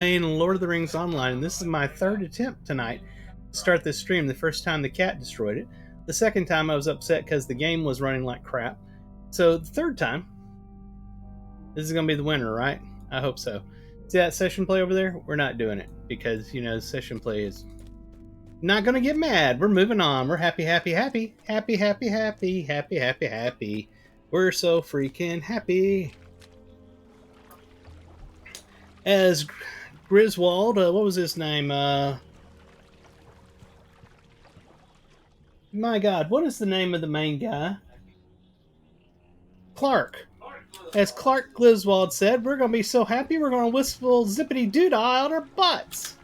Playing Lord of the Rings Online, and this is my third attempt tonight to start this stream. The first time the cat destroyed it. The second time I was upset because the game was running like crap. So the third time, this is going to be the winner, right? I hope so. See that session play over there? We're not doing it because, session play is not going to get mad. We're moving on. We're happy, happy, happy. Happy, happy, happy. Happy, happy, happy. We're so freaking happy. As Griswold, what was his name? My God, what is the name of the main guy? Clark. As Clark Griswold said, we're going to be so happy we're going to whistle zippity doodah out our butts.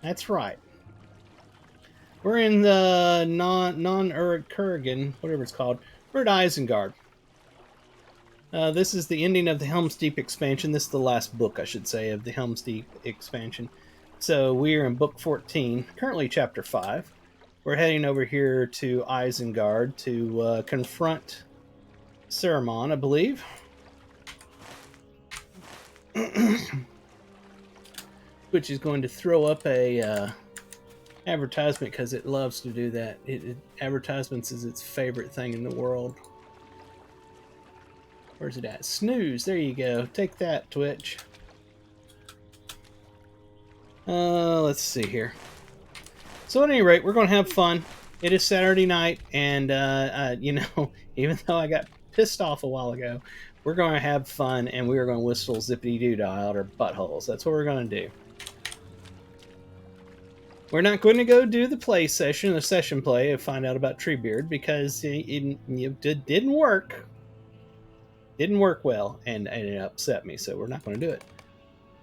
That's right. We're in the non-Kurgan, whatever it's called. We're at Isengard. This is the ending of the Helm's Deep expansion. This is the last book, I should say, of the Helm's Deep expansion. So we're in book 14, currently chapter 5. We're heading over here to Isengard to confront Saruman, I believe. Which is going to throw up a advertisement because it loves to do that. Advertisements is its favorite thing in the world. Where's it at? Snooze. There you go. Take that, Twitch. Let's see here. So at any rate, we're going to have fun. It is Saturday night, and, even though I got pissed off a while ago, we're going to have fun, and we are going to whistle zippity-doo-dah out our buttholes. That's what we're going to do. We're not going to go do the play session, the session play, and find out about Treebeard, because it didn't work. Didn't work well, and it upset me, so we're not going to do it.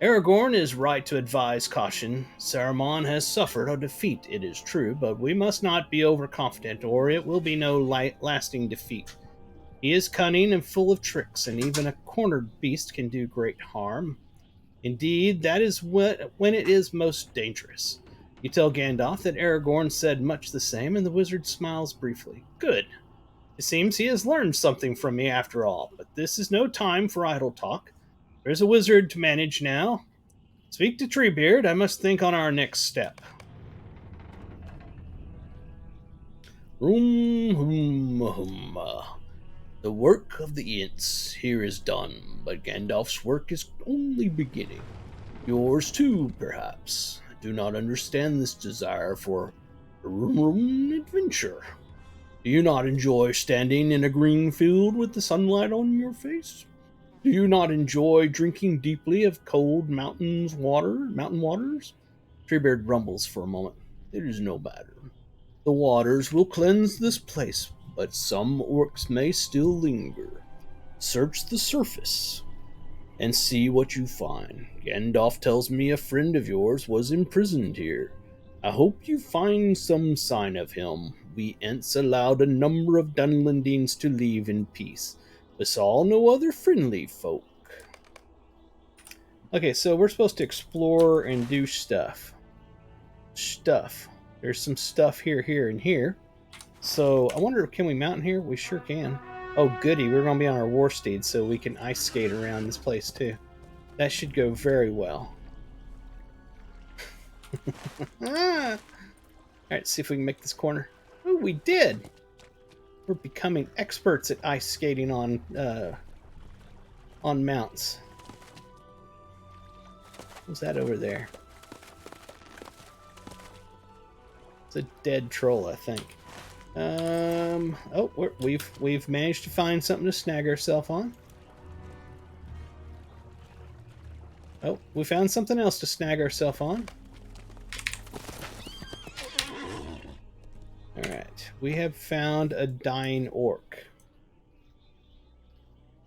Aragorn is right to advise caution. Saruman has suffered a defeat, it is true, but we must not be overconfident, or it will be no lasting defeat. He is cunning and full of tricks, and even a cornered beast can do great harm. Indeed, that is when it is most dangerous. You tell Gandalf that Aragorn said much the same, and the wizard smiles briefly. Good. It seems he has learned something from me after all, but this is no time for idle talk. There's a wizard to manage now. Speak to Treebeard. I must think on our next step. The work of the Ents here is done, but Gandalf's work is only beginning. Yours too, perhaps. I do not understand this desire for adventure. Do you not enjoy standing in a green field with the sunlight on your face? Do you not enjoy drinking deeply of cold mountain waters? Treebeard rumbles for a moment. It is no matter. The waters will cleanse this place, but some orcs may still linger. Search the surface and see what you find. Gandalf tells me a friend of yours was imprisoned here. I hope you find some sign of him. We Ents allowed a number of Dunlendings to leave in peace, but saw no other friendly folk. Okay, so we're supposed to explore and do stuff. There's some stuff here, and here. So I wonder, can we mount in here? We sure can. Oh, goody, we're going to be on our war steed, so we can ice skate around this place, too. That should go very well. Alright, see if we can make this corner. Oh, we did! We're becoming experts at ice skating on mounts. What's that over there? It's a dead troll, I think. We've managed to find something to snag ourselves on. Oh, we found something else to snag ourselves on. Alright, we have found a dying orc.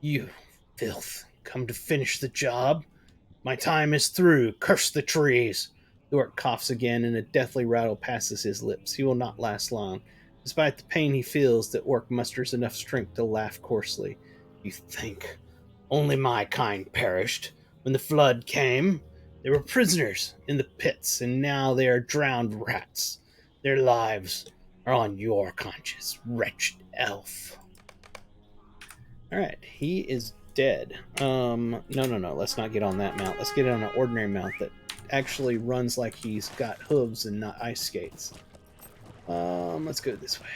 You filth, come to finish the job? My time is through, curse the trees! The orc coughs again, and a deathly rattle passes his lips. He will not last long. Despite the pain he feels, the orc musters enough strength to laugh coarsely. You think only my kind perished? When the flood came, they were prisoners in the pits, and now they are drowned rats. Their lives are on your conscience, wretched elf. Alright, he is dead. No, no, no. Let's not get on that mount. Let's get on an ordinary mount that actually runs like he's got hooves and not ice skates. Let's go this way.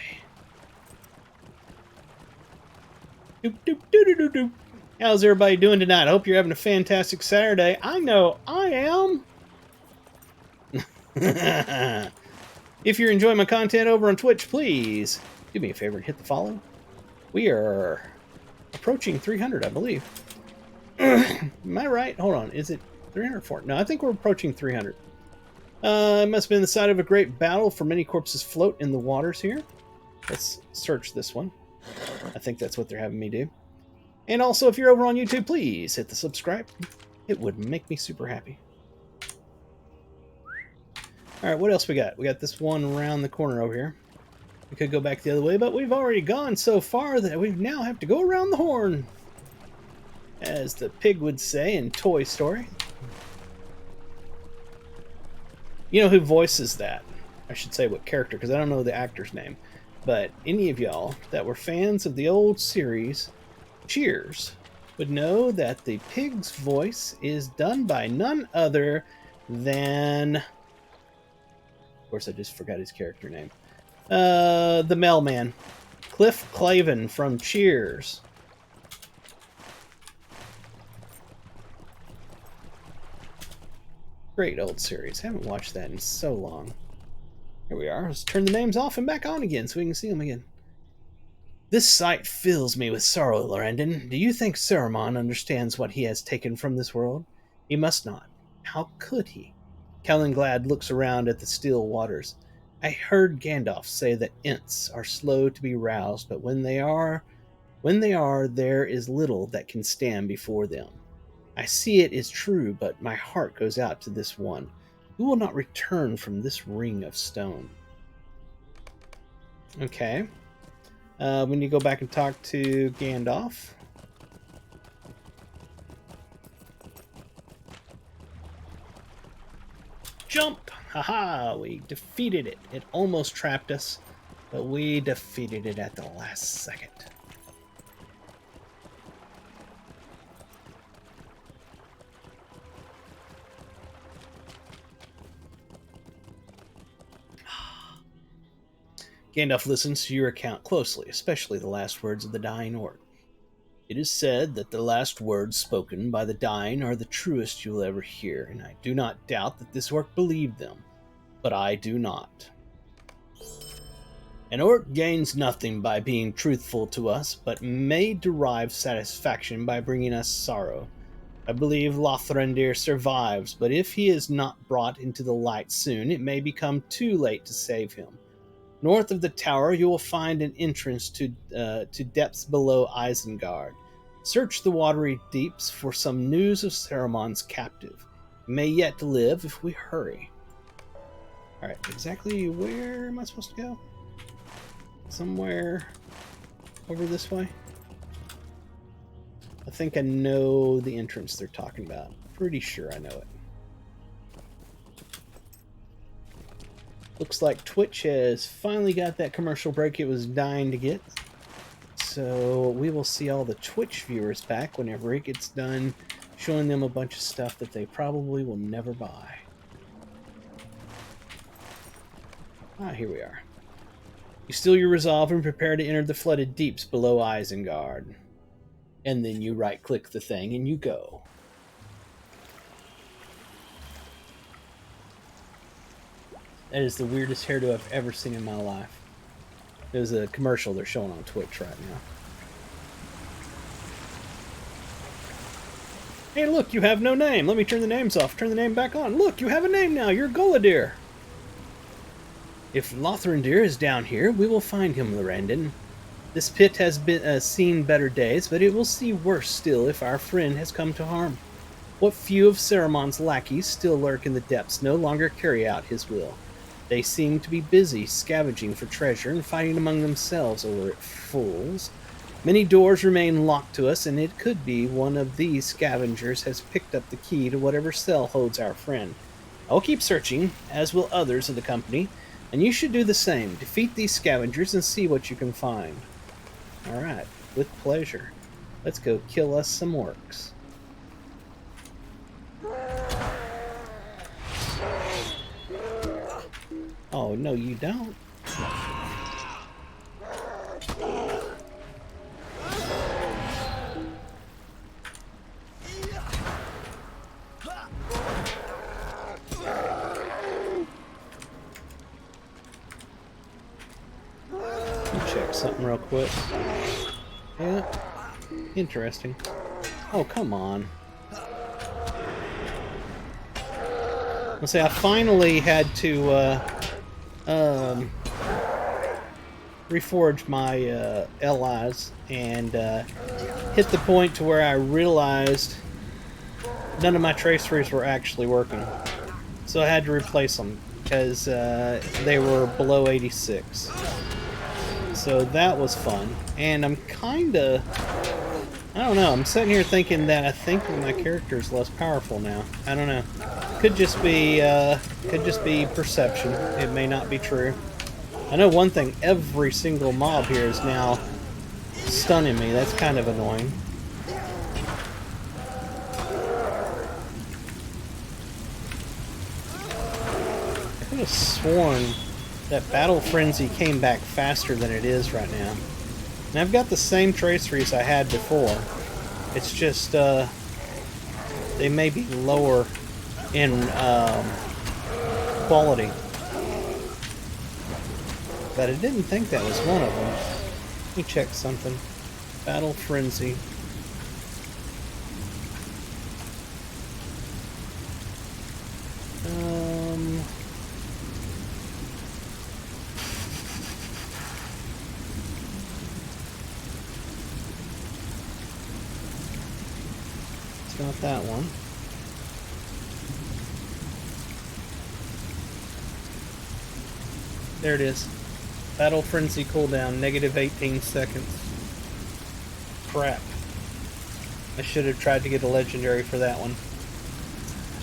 Doop, doop, doop, doop, doop, doop. How's everybody doing tonight? I hope you're having a fantastic Saturday. I know I am. If you're enjoying my content over on Twitch, please do me a favor and hit the follow. We are approaching 300, I believe. Am I right? Hold on. Is it 304? No, I think we're approaching 300. It must have been the site of a great battle, for many corpses float in the waters here. Let's search this one. I think that's what they're having me do. And also, if you're over on YouTube, please hit the subscribe. It would make me super happy. Alright, what else we got? We got this one around the corner over here. We could go back the other way, but we've already gone so far that we now have to go around the horn. As the pig would say in Toy Story. You know who voices that? I should say what character, because I don't know the actor's name. But any of y'all that were fans of the old series, Cheers, would know that the pig's voice is done by none other than... Of course, I just forgot his character name. The mailman. Cliff Clavin from Cheers. Great old series. Haven't watched that in so long. Here we are. Let's turn the names off and back on again so we can see them again. This sight fills me with sorrow, Lorrandan. Do you think Saruman understands what he has taken from this world? He must not. How could he? Calenglad looks around at the still waters. I heard Gandalf say that Ents are slow to be roused, but when they are, there is little that can stand before them. I see it is true, but my heart goes out to this one, who will not return from this ring of stone. Okay. We need to go back and talk to Gandalf. Jump! Haha! We defeated it. It almost trapped us, but we defeated it at the last second. Gandalf listens to your account closely, especially the last words of the dying orc. It is said that the last words spoken by the dying are the truest you will ever hear, and I do not doubt that this orc believed them, but I do not. An orc gains nothing by being truthful to us, but may derive satisfaction by bringing us sorrow. I believe Lorrandan survives, but if he is not brought into the light soon, it may become too late to save him. North of the tower, you will find an entrance to depths below Isengard. Search the watery deeps for some news of Saruman's captive. He may yet live if we hurry. Alright, exactly where am I supposed to go? Somewhere over this way? I think I know the entrance they're talking about. Pretty sure I know it. Looks like Twitch has finally got that commercial break it was dying to get. So we will see all the Twitch viewers back whenever it gets done showing them a bunch of stuff that they probably will never buy. Ah, here we are. You steel your resolve and prepare to enter the flooded deeps below Isengard. And then you right-click the thing and you go. That is the weirdest hairdo I've ever seen in my life. There's a commercial they're showing on Twitch right now. Hey, look, you have no name. Let me turn the names off. Turn the name back on. Look, you have a name now. You're Guladir. If Lorrandan is down here, we will find him, Lorrandan. This pit has been seen better days, but it will see worse still if our friend has come to harm. What few of Saruman's lackeys still lurk in the depths no longer carry out his will. They seem to be busy scavenging for treasure and fighting among themselves over it, fools. Many doors remain locked to us, and it could be one of these scavengers has picked up the key to whatever cell holds our friend. I will keep searching, as will others of the company, and you should do the same. Defeat these scavengers and see what you can find. Alright, with pleasure. Let's go kill us some orcs. Oh, no, you don't. Check something real quick. Yeah, interesting. Oh, come on. Let's say I finally had to reforge my LIs and hit the point to where I realized none of my traceries were actually working. So I had to replace them because they were below 86. So that was fun. And I'm kind of, I don't know, I'm sitting here thinking that I think my character is less powerful now. I don't know. Could just be perception. It may not be true. I know one thing, every single mob here is now stunning me. That's kind of annoying. I could have sworn that Battle Frenzy came back faster than it is right now. And I've got the same traceries I had before. It's just, they may be lower in quality. But I didn't think that was one of them. Let me check something. Battle Frenzy. It's not that one. There it is. Battle Frenzy cooldown, negative 18 seconds. Crap. I should have tried to get a legendary for that one.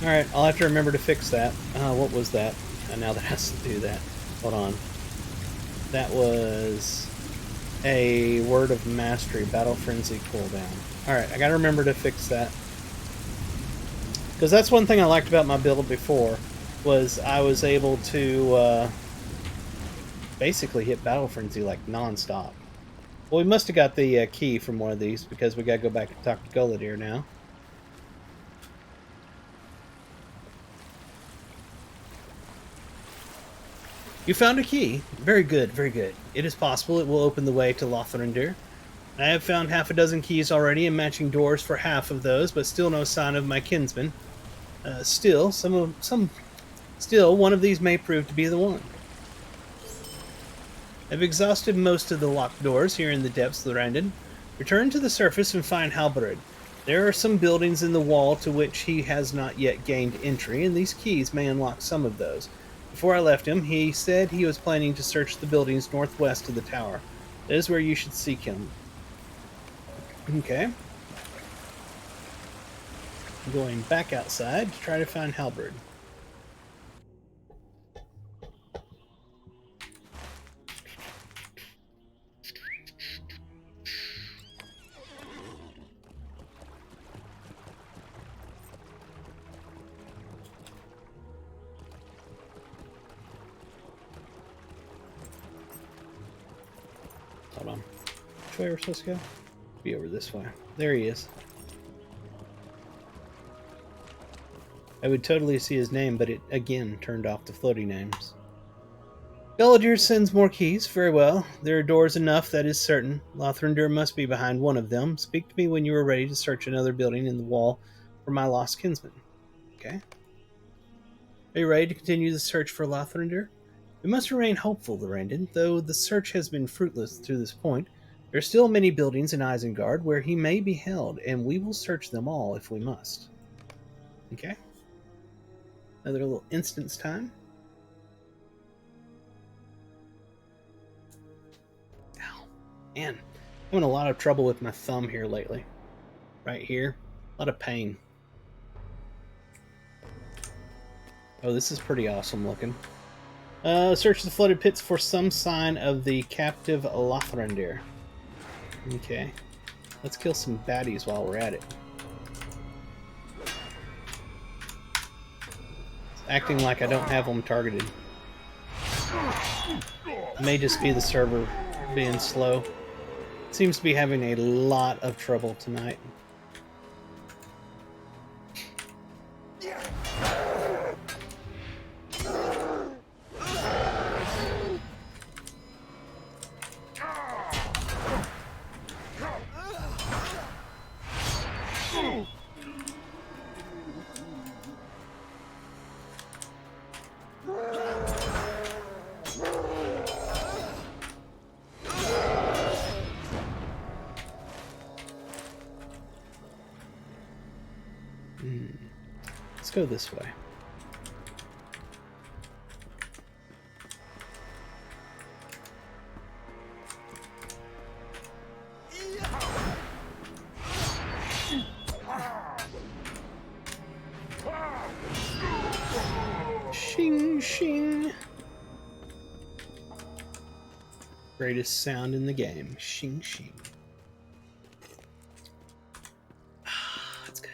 Alright, I'll have to remember to fix that. What was that? Now that has to do that. Hold on. That was a Word of Mastery, Battle Frenzy cooldown. Alright, I gotta remember to fix that. Because that's one thing I liked about my build before, was I was able to basically hit Battle Frenzy like non-stop. Well, we must have got the key from one of these, because we gotta go back and talk to Gullideer now. You found a key. Very good, very good. It is possible it will open the way to Lorrandan. I have found half a dozen keys already and matching doors for half of those, but still no sign of my kinsman. Still, one of these may prove to be the one. I've exhausted most of the locked doors here in the depths of Lorrandan. Return to the surface and find Halberd. There are some buildings in the wall to which he has not yet gained entry, and these keys may unlock some of those. Before I left him, he said he was planning to search the buildings northwest of the tower. That is where you should seek him. Okay. I'm going back outside to try to find Halberd. Hold on. Which way are we supposed to go? Be over this way. There he is. I would totally see his name, but it again turned off the floating names. Gullideer sends more keys. Very well. There are doors enough, that is certain. Lorrandan must be behind one of them. Speak to me when you are ready to search another building in the wall for my lost kinsman. Okay. Are you ready to continue the search for Lorrandan? We must remain hopeful, Lorrandan. Though the search has been fruitless to this point, there are still many buildings in Isengard where he may be held, and we will search them all if we must. Okay. Another little instance time. Ow. Man, I'm having a lot of trouble with my thumb here lately. Right here. A lot of pain. Oh, this is pretty awesome looking. Search the flooded pits for some sign of the captive Lorrandan. Okay. Let's kill some baddies while we're at it. It's acting like I don't have them targeted. It may just be the server being slow. It seems to be having a lot of trouble tonight. Let's go this way. Shing, shing. Greatest sound in the game. Shing, shing. That's good.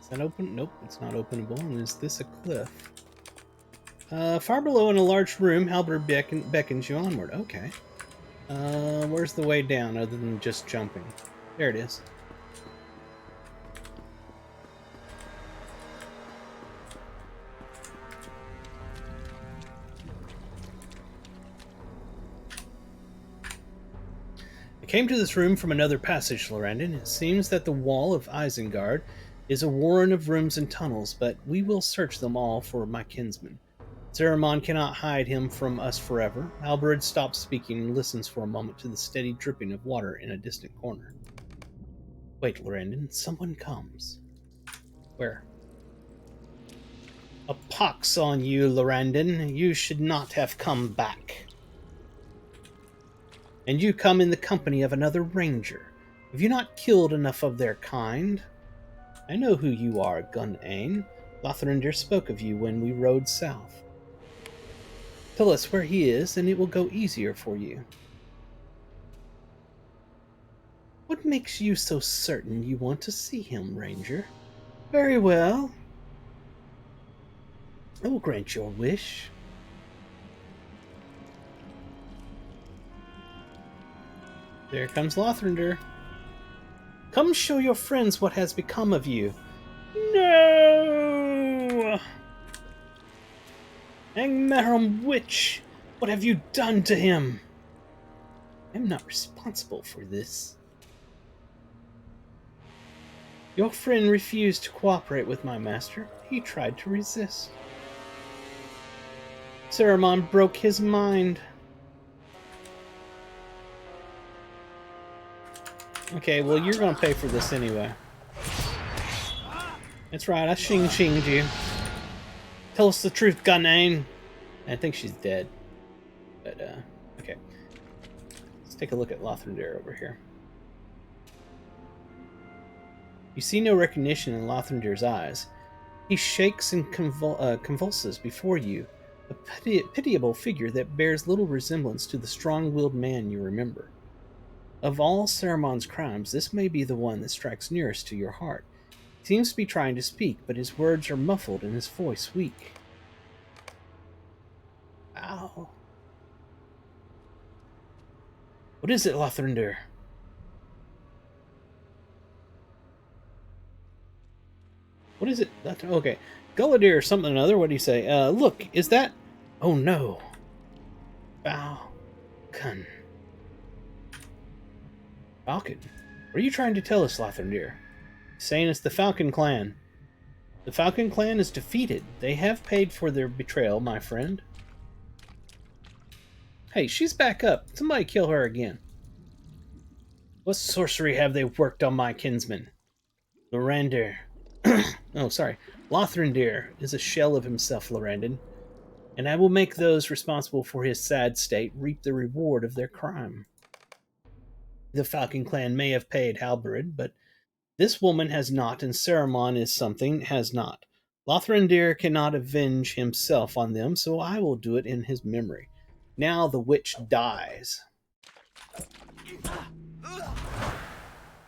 Is that open? Nope, it's not openable. And is this a cliff? Far below in a large room, Halberd beckons you onward. Okay. Where's the way down other than just jumping? There it is. I came to this room from another passage, Lorrandan. It seems that the wall of Isengard is a warren of rooms and tunnels, but we will search them all for my kinsman. Saruman cannot hide him from us forever. Halberd stops speaking and listens for a moment to the steady dripping of water in a distant corner. Wait, Lorrandan, someone comes. Where? A pox on you, Lorrandan. You should not have come back. And you come in the company of another ranger. Have you not killed enough of their kind? I know who you are, Gunane. Lotharindir spoke of you when we rode south. Tell us where he is, and it will go easier for you. What makes you so certain you want to see him, Ranger? Very well. I will grant your wish. There comes Lotharindir. Come show your friends what has become of you. No! Angmarum witch, what have you done to him? I'm not responsible for this. Your friend refused to cooperate with my master. He tried to resist. Saruman broke his mind. Okay, well, you're gonna pay for this anyway. That's right, I shing-shinged you. Tell us the truth, Gunane. I think she's dead. But, okay. Let's take a look at Lotharindir over here. You see no recognition in Lotharindir's eyes. He shakes and convulses before you, a pitiable figure that bears little resemblance to the strong-willed man you remember. Of all Saruman's crimes, this may be the one that strikes nearest to your heart. He seems to be trying to speak, but his words are muffled and his voice weak. Ow. What is it, Lotharindir? What is it? Okay. Gullidir or something or another. What do you say? Look, is that... Oh, no. Falcon. Falcon? What are you trying to tell us, Lotharindir? Saying it's the Falcon clan. The Falcon clan is defeated. They have paid for their betrayal, my friend. Hey, she's back up. Somebody kill her again. What sorcery have they worked on my kinsman? Lorrandan. Oh, sorry. Lotharindir is a shell of himself, Lorrandan. And I will make those responsible for his sad state reap the reward of their crime. The Falcon clan may have paid Halberd, but this woman has not, and Saruman is something has not. Lotharindir cannot avenge himself on them, so I will do it in his memory. Now the witch dies.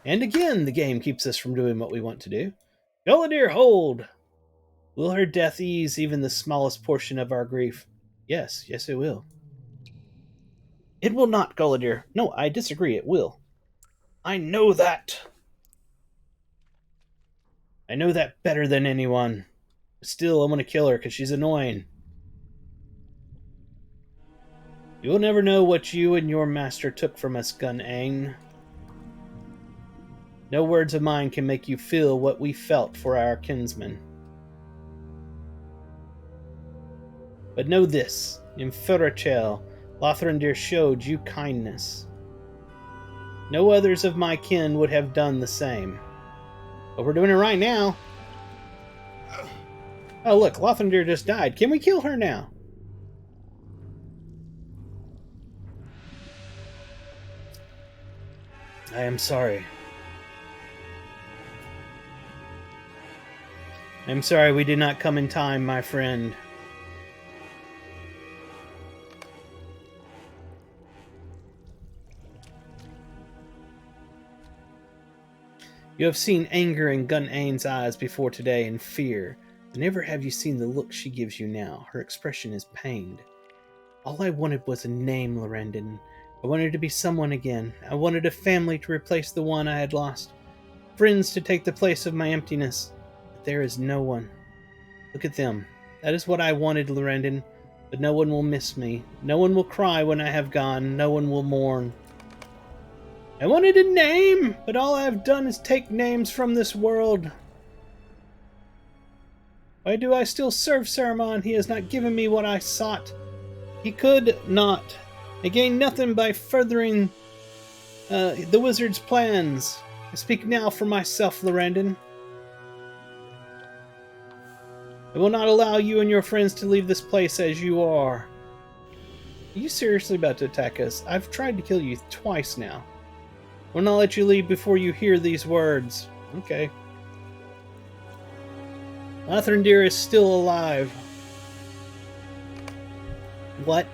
And again, the game keeps us from doing what we want to do. Gullidir, hold! Will her death ease even the smallest portion of our grief? Yes, yes, it will. It will not, Gullidir. No, I disagree. It will. I know that. I know that better than anyone. Still, I'm going to kill her because she's annoying. You will never know what you and your master took from us, Gun-Ain. No words of mine can make you feel what we felt for our kinsman. But know this, in Furachel, Lorrandan showed you kindness. No others of my kin would have done the same. But we're doing it right now. Oh look, Lorrandan just died. Can we kill her now? I am sorry. I'm sorry we did not come in time, my friend. You have seen anger in Gun-Ain's eyes before today and fear, but never have you seen the look she gives you now. Her expression is pained. All I wanted was a name, Lorrandan. I wanted to be someone again. I wanted a family to replace the one I had lost. Friends to take the place of my emptiness. But there is no one. Look at them. That is what I wanted, Lorrandan. But no one will miss me. No one will cry when I have gone. No one will mourn. I wanted a name, but all I have done is take names from this world. Why do I still serve Saruman? He has not given me what I sought. He could not. I gain nothing by furthering the wizard's plans. I speak now for myself, Lorrandan. I will not allow you and your friends to leave this place as you are. Are you seriously about to attack us? I've tried to kill you twice now. I will not let you leave before you hear these words. Okay. Lorrandan is still alive. What?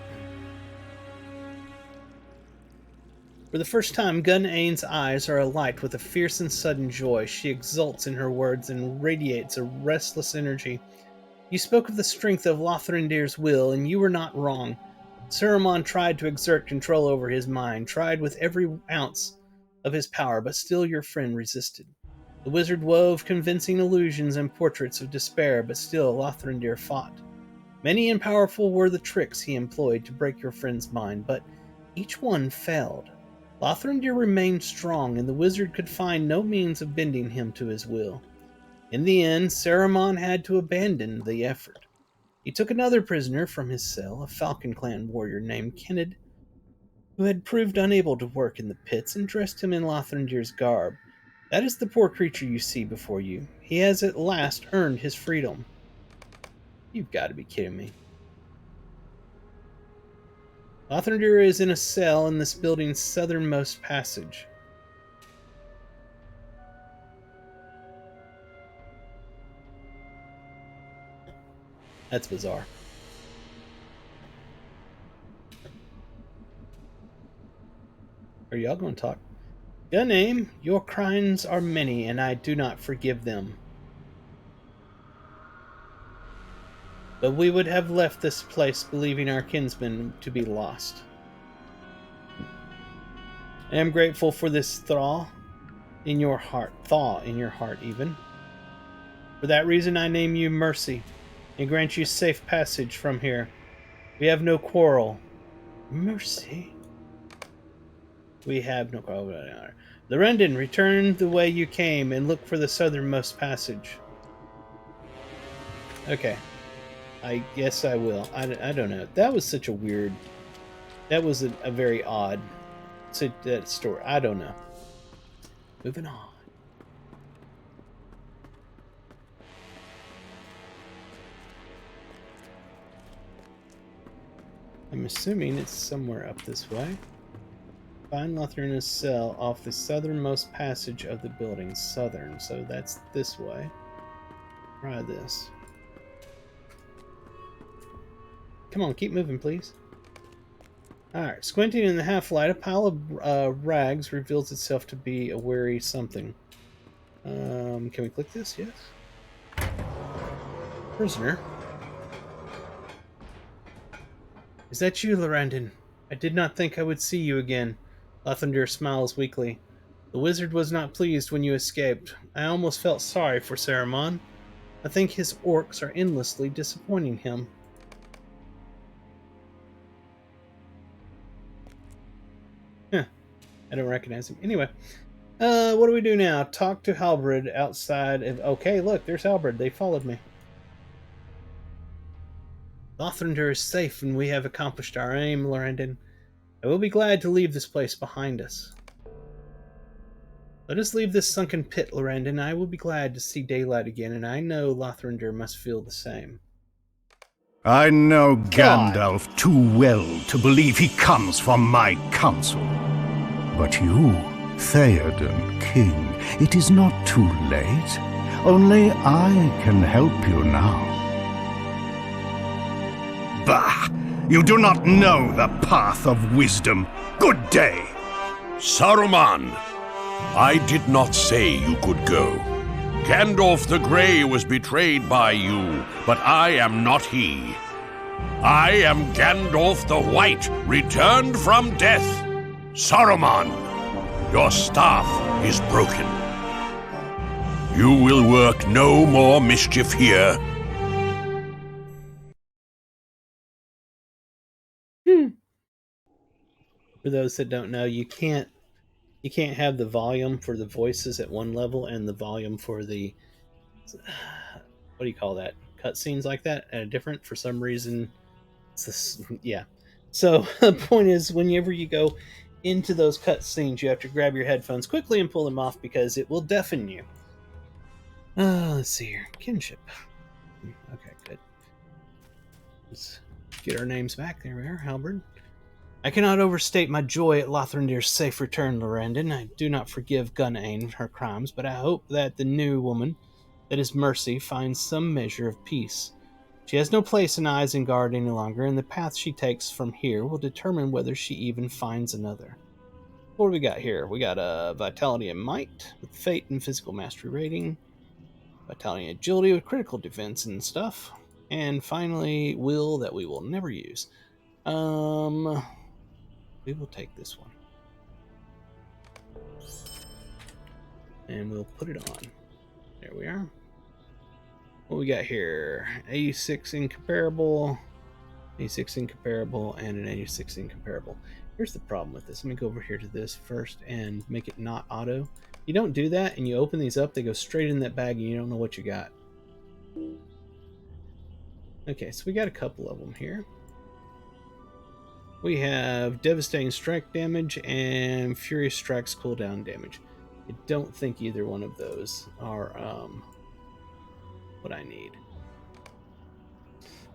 For the first time, Gun-Ain's eyes are alight with a fierce and sudden joy. She exults in her words and radiates a restless energy. You spoke of the strength of Lorrandan's will, and you were not wrong. Saruman tried to exert control over his mind, tried with every ounce of his power, but still your friend resisted. The wizard wove convincing illusions and portraits of despair, but still Lorrandan fought. Many and powerful were the tricks he employed to break your friend's mind, but each one failed. Lorrandan remained strong, and the wizard could find no means of bending him to his will. In the end, Saruman had to abandon the effort. He took another prisoner from his cell, a Falcon Clan warrior named Kenneth, who had proved unable to work in the pits, and dressed him in Lorrandan's garb. That is the poor creature you see before you. He has at last earned his freedom. You've got to be kidding me. Lorrandan is in a cell in this building's southernmost passage. That's bizarre. Are y'all going to talk? Gun-Ain, your crimes are many, and I do not forgive them. But we would have left this place believing our kinsman to be lost. I am grateful for this thaw in your heart even. For that reason I name you Mercy, and grant you safe passage from here. We have no quarrel. Mercy? We have no quarrel. Lorrandan, return the way you came and look for the southernmost passage. Okay. I guess I will. I don't know. That was such a weird... That was a very odd that story. I don't know. Moving on. I'm assuming it's somewhere up this way. Find Lorrandan's cell off the southernmost passage of the building. Southern, so that's this way. Try this. Come on, keep moving, please. Alright, squinting in the half-light, a pile of rags reveals itself to be a weary something. Can we click this? Yes. Prisoner. Is that you, Lorrandan? I did not think I would see you again. Lathander smiles weakly. The wizard was not pleased when you escaped. I almost felt sorry for Saruman. I think his orcs are endlessly disappointing him. Huh. I don't recognize him. Anyway, what do we do now? Talk to Halberd outside of... Okay, look, there's Halberd. They followed me. Lathander is safe and we have accomplished our aim, Lorrandan. I will be glad to leave this place behind us. Let us leave this sunken pit, Lorrandan. I will be glad to see daylight again, and I know Lathander must feel the same. I know God. Gandalf too well to believe he comes from my counsel. But you, Theoden King, it is not too late. Only I can help you now. Bah! You do not know the path of wisdom. Good day! Saruman, I did not say you could go. Gandalf the Grey was betrayed by you, but I am not he. I am Gandalf the White, returned from death. Saruman, your staff is broken. You will work no more mischief here. For those that don't know, you can't have the volume for the voices at one level and the volume for the what do you call that? Cutscenes like that at a different. For some reason, it's this, yeah. So the point is, whenever you go into those cutscenes, you have to grab your headphones quickly and pull them off because it will deafen you. Let's see here. Kinship. Okay, good. Let's get our names back. There we are, Halberd. I cannot overstate my joy at Lothrindir's safe return, Lorrandan. I do not forgive Gunane her crimes, but I hope that the new woman, that is Mercy, finds some measure of peace. She has no place in Isengard any longer, and the path she takes from here will determine whether she even finds another. What do we got here? We got Vitality and Might, with Fate and Physical Mastery rating, Vitality and Agility with critical defense and stuff, and finally, Will that we will never use. We will take this one. And we'll put it on. There we are. What we got here? 86 incomparable, 86 incomparable, and an 86 incomparable. Here's the problem with this. Let me go over here to this first and make it not auto. You don't do that, and you open these up, they go straight in that bag, and you don't know what you got. Okay, so we got a couple of them here. We have Devastating Strike damage and Furious Strike's cooldown damage. I don't think either one of those are what I need.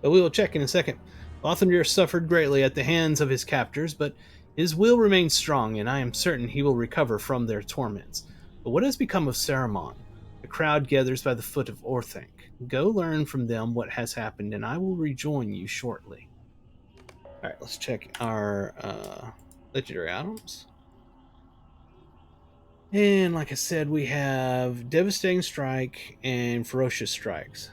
But we will check in a second. Lothander suffered greatly at the hands of his captors, but his will remains strong, and I am certain he will recover from their torments. But what has become of Saruman? The crowd gathers by the foot of Orthanc. Go learn from them what has happened, and I will rejoin you shortly. Alright, let's check our legendary items. And like I said, we have Devastating Strike and Ferocious Strikes.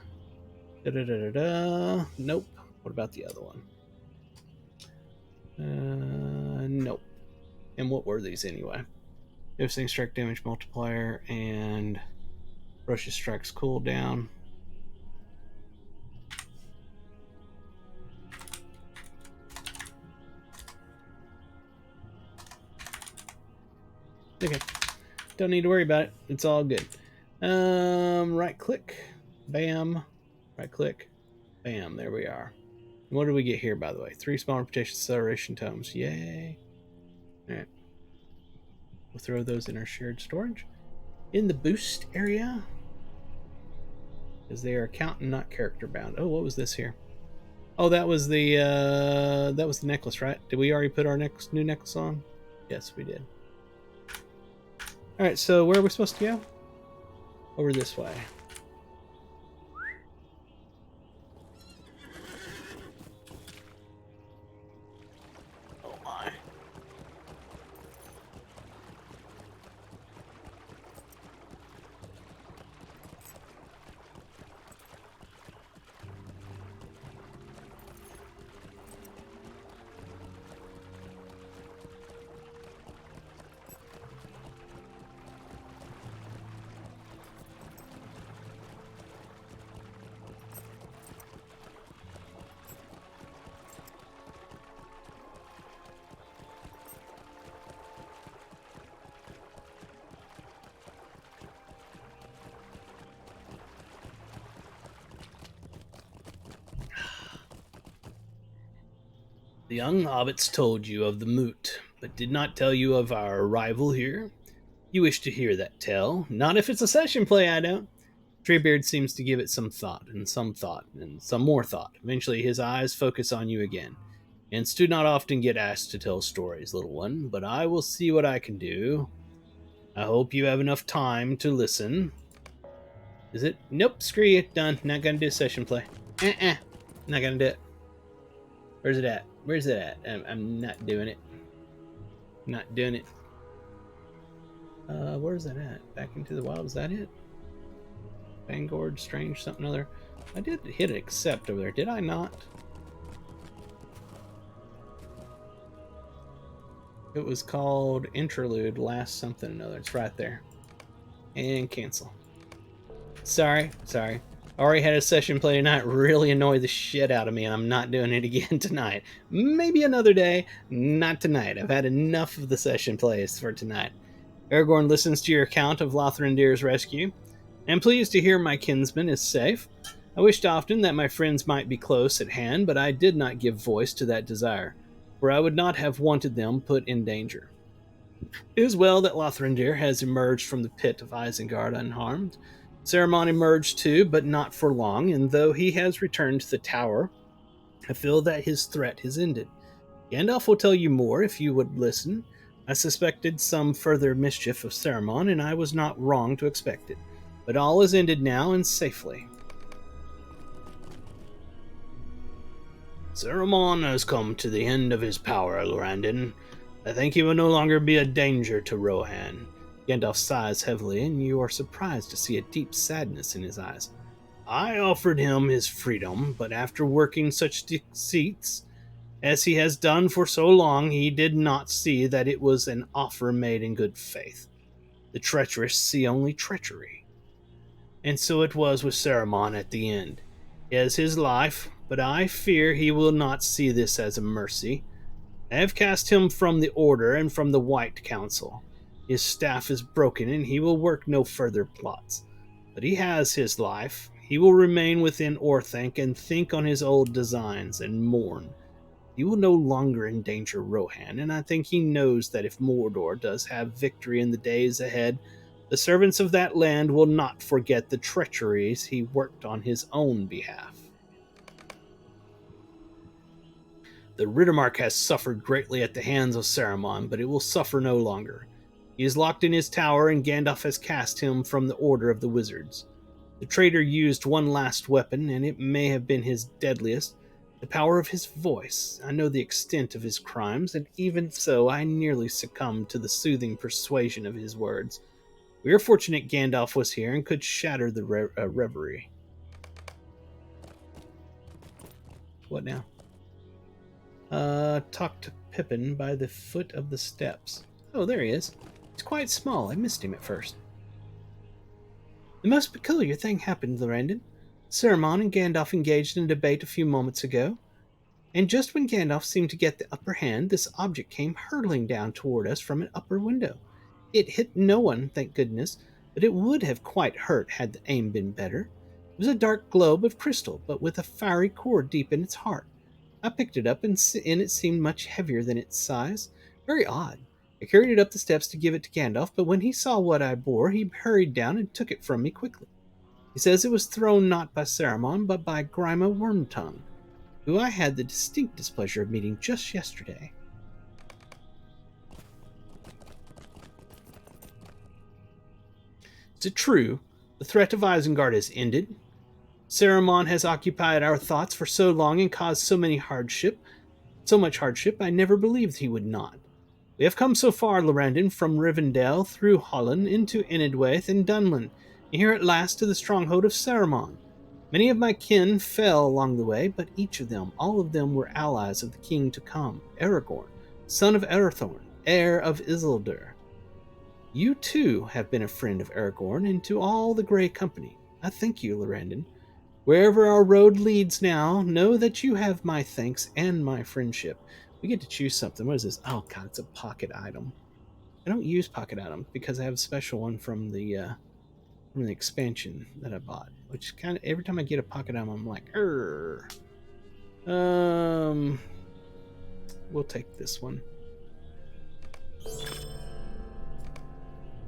Nope. What about the other one? Nope. And what were these anyway? Devastating Strike damage multiplier and Ferocious Strikes cooldown. Okay. Don't need to worry about it. It's all good. Right click. Bam. Right click. Bam. There we are. What do we get here, by the way? 3 small reputation acceleration tomes. Yay. Alright. We'll throw those in our shared storage. In the boost area. Because they are account and not character bound. Oh, what was this here? Oh, that was the necklace, right? Did we already put our new necklace on? Yes, we did. Alright, so where are we supposed to go? Over this way. Oh my. The young hobbits told you of the moot, but did not tell you of our arrival here. You wish to hear that tale? Not if it's a session play, I don't. Treebeard seems to give it some thought, and some more thought. Eventually, his eyes focus on you again. And do not often get asked to tell stories, little one, but I will see what I can do. I hope you have enough time to listen. Is it? Nope, screw you. Done. Not gonna do session play. Not gonna do it. Where's it at? Where's it at? I'm not doing it. Not doing it. Where's that at? Back into the wild. Is that it? Vanguard, strange, something other. I did hit accept over there, did I not? It was called interlude last something another. It's right there. And cancel. Sorry. I already had a session play tonight really annoy the shit out of me, and I'm not doing it again tonight. Maybe another day, not tonight. I've had enough of the session plays for tonight. Aragorn listens to your account of Lotharindir's rescue. I am pleased to hear my kinsman is safe. I wished often that my friends might be close at hand, but I did not give voice to that desire, for I would not have wanted them put in danger. It is well that Lotharindir has emerged from the pit of Isengard unharmed. Saruman emerged too, but not for long, and though he has returned to the tower, I feel that his threat has ended. Gandalf will tell you more if you would listen. I suspected some further mischief of Saruman, and I was not wrong to expect it. But all is ended now, and safely. Saruman has come to the end of his power, Lorrandan. I think he will no longer be a danger to Rohan. Gandalf sighs heavily, and you are surprised to see a deep sadness in his eyes. I offered him his freedom, but after working such deceits as he has done for so long, he did not see that it was an offer made in good faith. The treacherous see only treachery. And so it was with Saruman at the end. He has his life, but I fear he will not see this as a mercy. I have cast him from the Order and from the White Council. His staff is broken, and he will work no further plots. But he has his life. He will remain within Orthanc and think on his old designs and mourn. He will no longer endanger Rohan, and I think he knows that if Mordor does have victory in the days ahead, the servants of that land will not forget the treacheries he worked on his own behalf. The Riddermark has suffered greatly at the hands of Saruman, but it will suffer no longer. He is locked in his tower, and Gandalf has cast him from the Order of the Wizards. The traitor used one last weapon, and it may have been his deadliest, the power of his voice. I know the extent of his crimes, and even so I nearly succumbed to the soothing persuasion of his words. We are fortunate Gandalf was here and could shatter the reverie. What now? Talk to Pippin by the foot of the steps. Oh, there he is. He's quite small. I missed him at first. The most peculiar thing happened, Lorrandan. Saruman and Gandalf engaged in a debate a few moments ago, and just when Gandalf seemed to get the upper hand, this object came hurtling down toward us from an upper window. It hit no one, thank goodness, but it would have quite hurt had the aim been better. It was a dark globe of crystal, but with a fiery core deep in its heart. I picked it up, and it seemed much heavier than its size. Very odd. I carried it up the steps to give it to Gandalf, but when he saw what I bore, he hurried down and took it from me quickly. He says it was thrown not by Saruman, but by Grima Wormtongue, who I had the distinct displeasure of meeting just yesterday. Is it true the threat of Isengard has ended? Saruman has occupied our thoughts for so long and caused so much hardship, I never believed he would not. We have come so far, Lorrandan, from Rivendell through Hollin into Enidwaith and Dunlin, and here at last to the stronghold of Saruman. Many of my kin fell along the way, but all of them were allies of the king to come, Aragorn, son of Arathorn, heir of Isildur. You, too, have been a friend of Aragorn, and to all the Grey Company, I thank you, Lorrandan. Wherever our road leads now, know that you have my thanks and my friendship. We get to choose something. What is this? Oh, God, it's a pocket item. I don't use pocket items because I have a special one from the expansion that I bought, which kind of, every time I get a pocket item, I'm like, we'll take this one.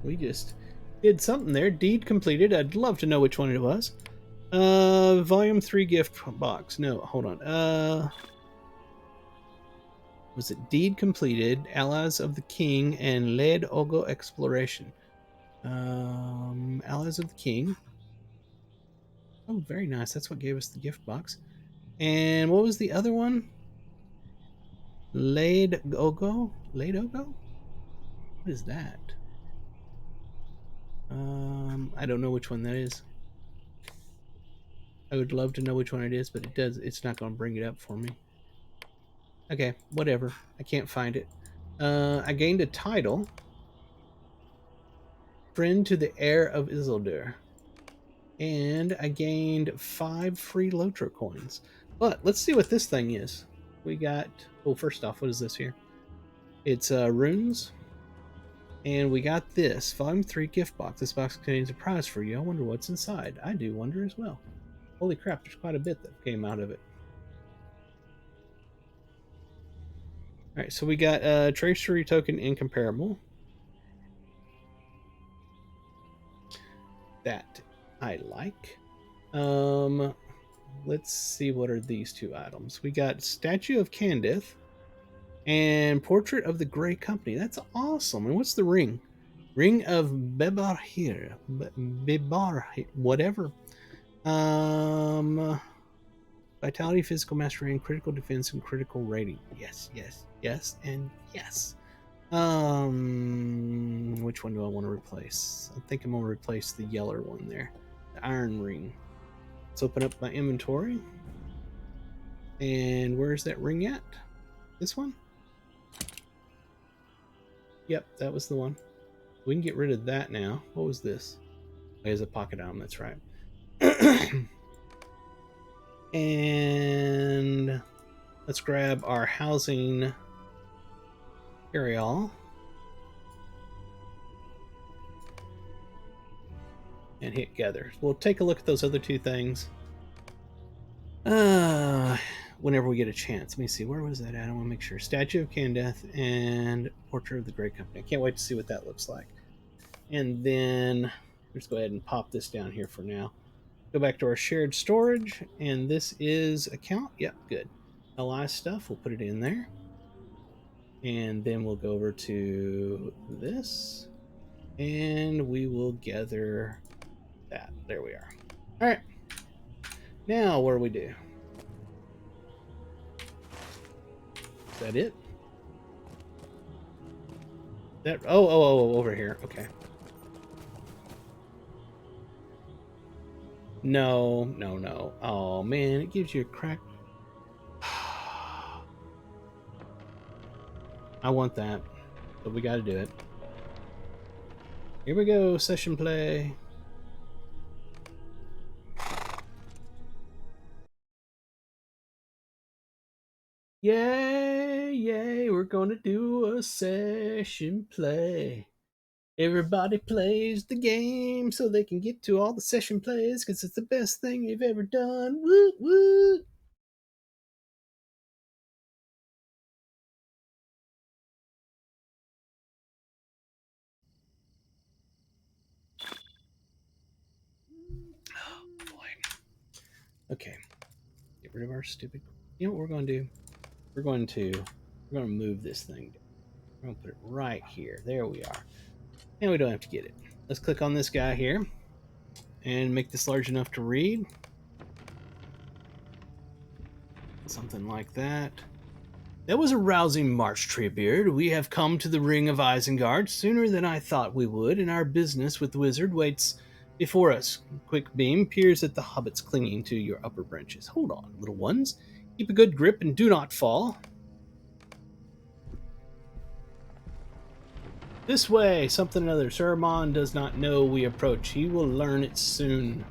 We just did something there. Deed completed. I'd love to know which one it was. Volume 3 gift box. No, hold on. Was it Deed completed, Allies of the King, and Led Ogo Exploration? Allies of the King. Oh, very nice. That's what gave us the gift box. And what was the other one? Led Ogo? Led Ogo? What is that? I don't know which one that is. I would love to know which one it is, but it's not going to bring it up for me. Okay, whatever. I can't find it. I gained a title. Friend to the heir of Isildur. And I gained 5 free Lotro coins. But let's see what this thing is. We got... Well, first off, what is this here? It's runes. And we got this. Volume 3 gift box. This box contains a prize for you. I wonder what's inside. I do wonder as well. Holy crap, there's quite a bit that came out of it. Alright, so we got a tracery token incomparable. That I like. Let's see, what are these 2 items? We got Statue of Candith and Portrait of the Grey Company. That's awesome. And what's the ring? Ring of Bebarhir. Bebarhir, whatever. Vitality, physical mastery, and critical defense and critical rating. Yes, yes, yes, and yes. Which one do I want to replace? I think I'm going to replace the yellow one there. The iron ring. Let's open up my inventory. And where's that ring at? This one? Yep, that was the one. We can get rid of that now. What was this? Oh, there's a pocket item, that's right. And let's grab our housing carry-all. And hit gather. We'll take a look at those other 2 things. Whenever we get a chance. Let me see, where was that at? I want to make sure. Statue of Candith and Portrait of the Grey Company. I can't wait to see what that looks like. And then let's go ahead and pop this down here for now. Go back to our shared storage, and this is account. Yep, good. LI stuff, we'll put it in there. And then we'll go over to this, and we will gather that. There we are. All right. Now, what do we do? Is that it? That over here. Okay. No. Oh man, it gives you a crack. I want that, but we got to do it. Here we go, session play. Yay, we're gonna do a session play. Everybody plays the game so they can get to all the session plays because it's the best thing you've ever done. Woo, woo. Oh, boy. Okay. Get rid of our stupid... You know what we're going to do? We're going to move this thing. We're going to put it right here. There we are. And we don't have to get it. Let's click on this guy here and make this large enough to read. Something like that. That was a rousing march, Treebeard. We have come to the Ring of Isengard sooner than I thought we would, and our business with the wizard waits before us. Quick Beam peers at the hobbits clinging to your upper branches. Hold on, little ones. Keep a good grip and do not fall. This way, something or other. Saruman does not know we approach. He will learn it soon.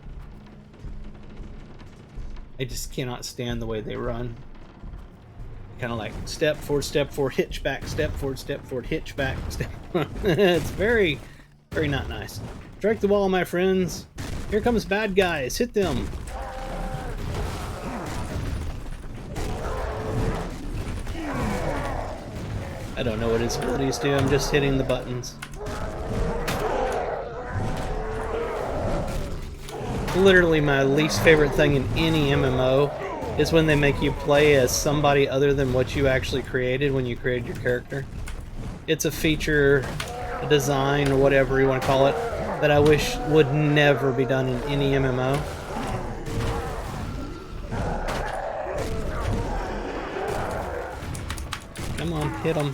I just cannot stand the way they run. Kind of like step forward, hitch back, step forward, hitch back, step. It's very, very not nice. Strike the wall, my friends. Here comes bad guys. Hit them. I don't know what his abilities do, I'm just hitting the buttons. Literally my least favorite thing in any MMO is when they make you play as somebody other than what you actually created when you created your character. It's a feature, a design, or whatever you want to call it, that I wish would never be done in any MMO. Come on, hit him.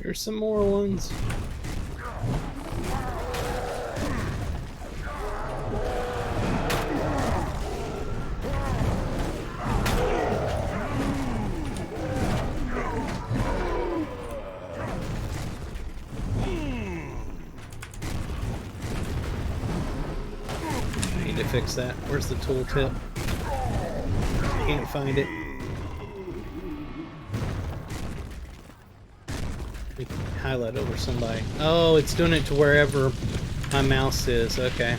Here's some more ones. I need to fix that. Where's the tooltip? Can't find it. Highlight over somebody. Oh, it's doing it to wherever my mouse is. Okay.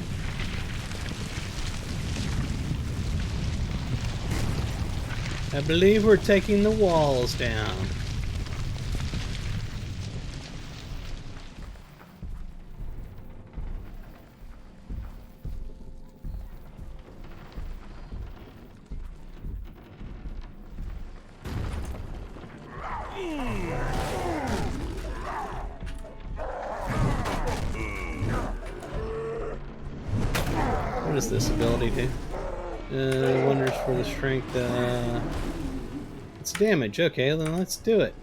I believe we're taking the walls down. What does this ability do? Wonders for the strength. It's damage. Okay, then let's do it.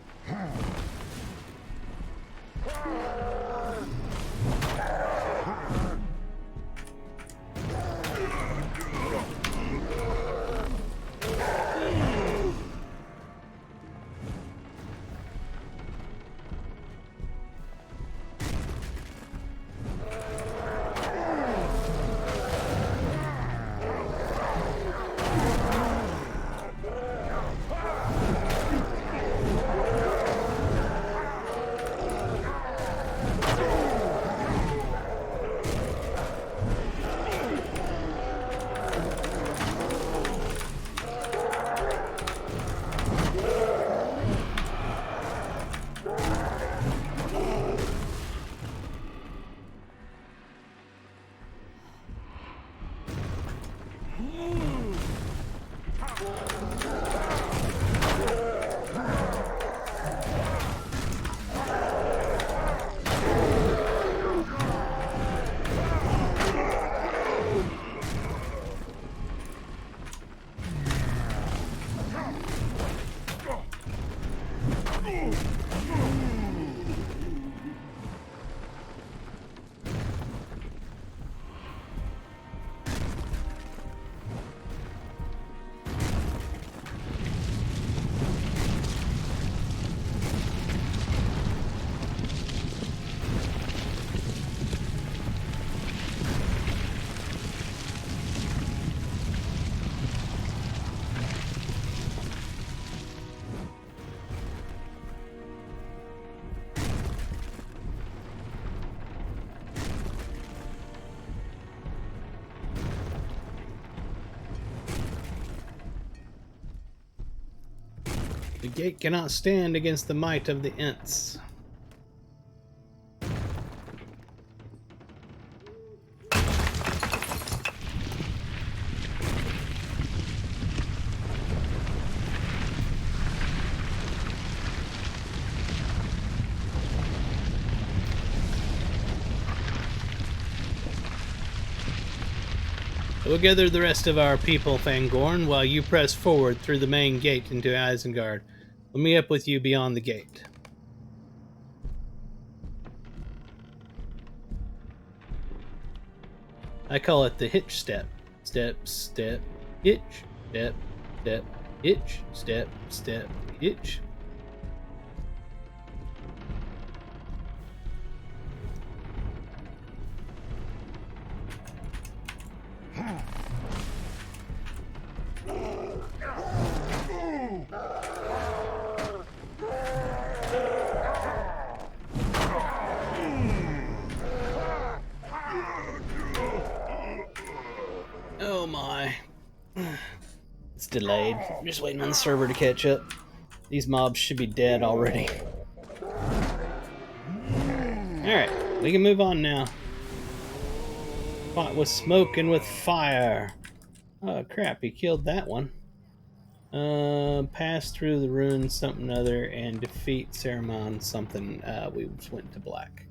The gate cannot stand against the might of the Ents. We'll gather the rest of our people, Fangorn, while you press forward through the main gate into Isengard. We'll meet up with you beyond the gate. I call it the hitch step. Step, step, hitch, step, step, hitch, step, step, hitch. delayed. I'm just waiting on the server to catch up. These mobs should be dead already. Alright, we can move on now. Fought with smoke and with fire. Oh crap, he killed that one. Pass through the ruins, something other, and defeat Saruman, something. We just went to black.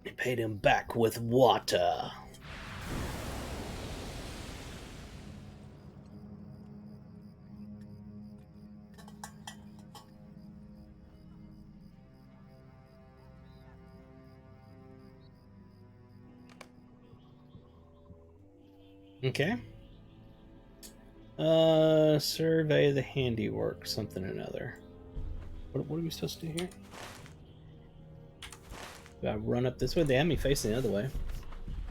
We paid him back with water. Okay. Survey the handiwork, something or another. What are we supposed to do here? Do I run up this way? They have me facing the other way.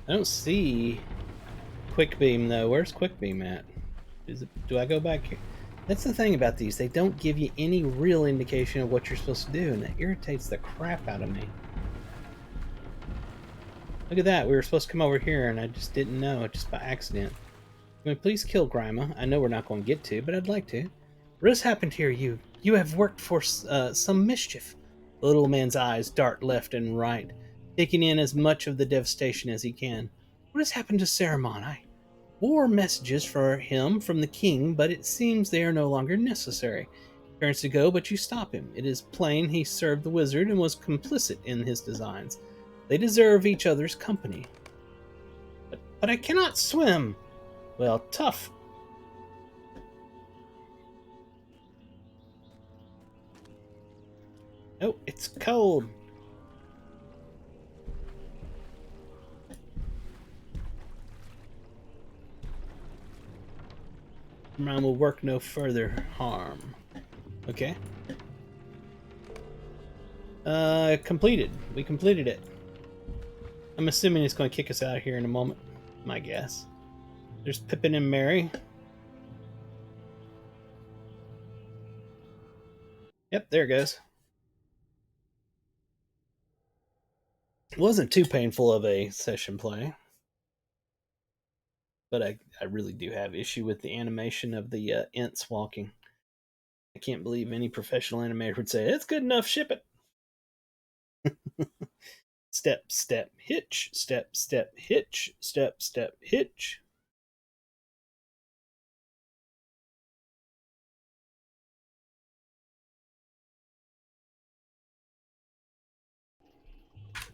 I don't see Quick Beam though. Where's Quick Beam at? Do I go back here? That's the thing about these. They don't give you any real indication of what you're supposed to do, and that irritates the crap out of me. Look at that. We were supposed to come over here, and I just didn't know, just by accident. Can we please kill Grima? I know we're not going to get to, but I'd like to. What has happened here? You have worked for some mischief. The little man's eyes dart left and right, taking in as much of the devastation as he can. What has happened to Saruman? I wore messages for him from the king, but it seems they are no longer necessary. He turns to go, but you stop him. It is plain he served the wizard and was complicit in his designs. They deserve each other's company. But I cannot swim. Well, tough. Oh, it's cold. Mine will work no further harm. Okay. Completed. We completed it. I'm assuming it's going to kick us out of here in a moment. My guess. There's Pippin and Merry. Yep, there it goes. It wasn't too painful of a session play. But I really do have issue with the animation of the Ents walking. I can't believe any professional animator would say, it's good enough, ship it. Step, step, hitch, step, step, hitch, step, step, hitch.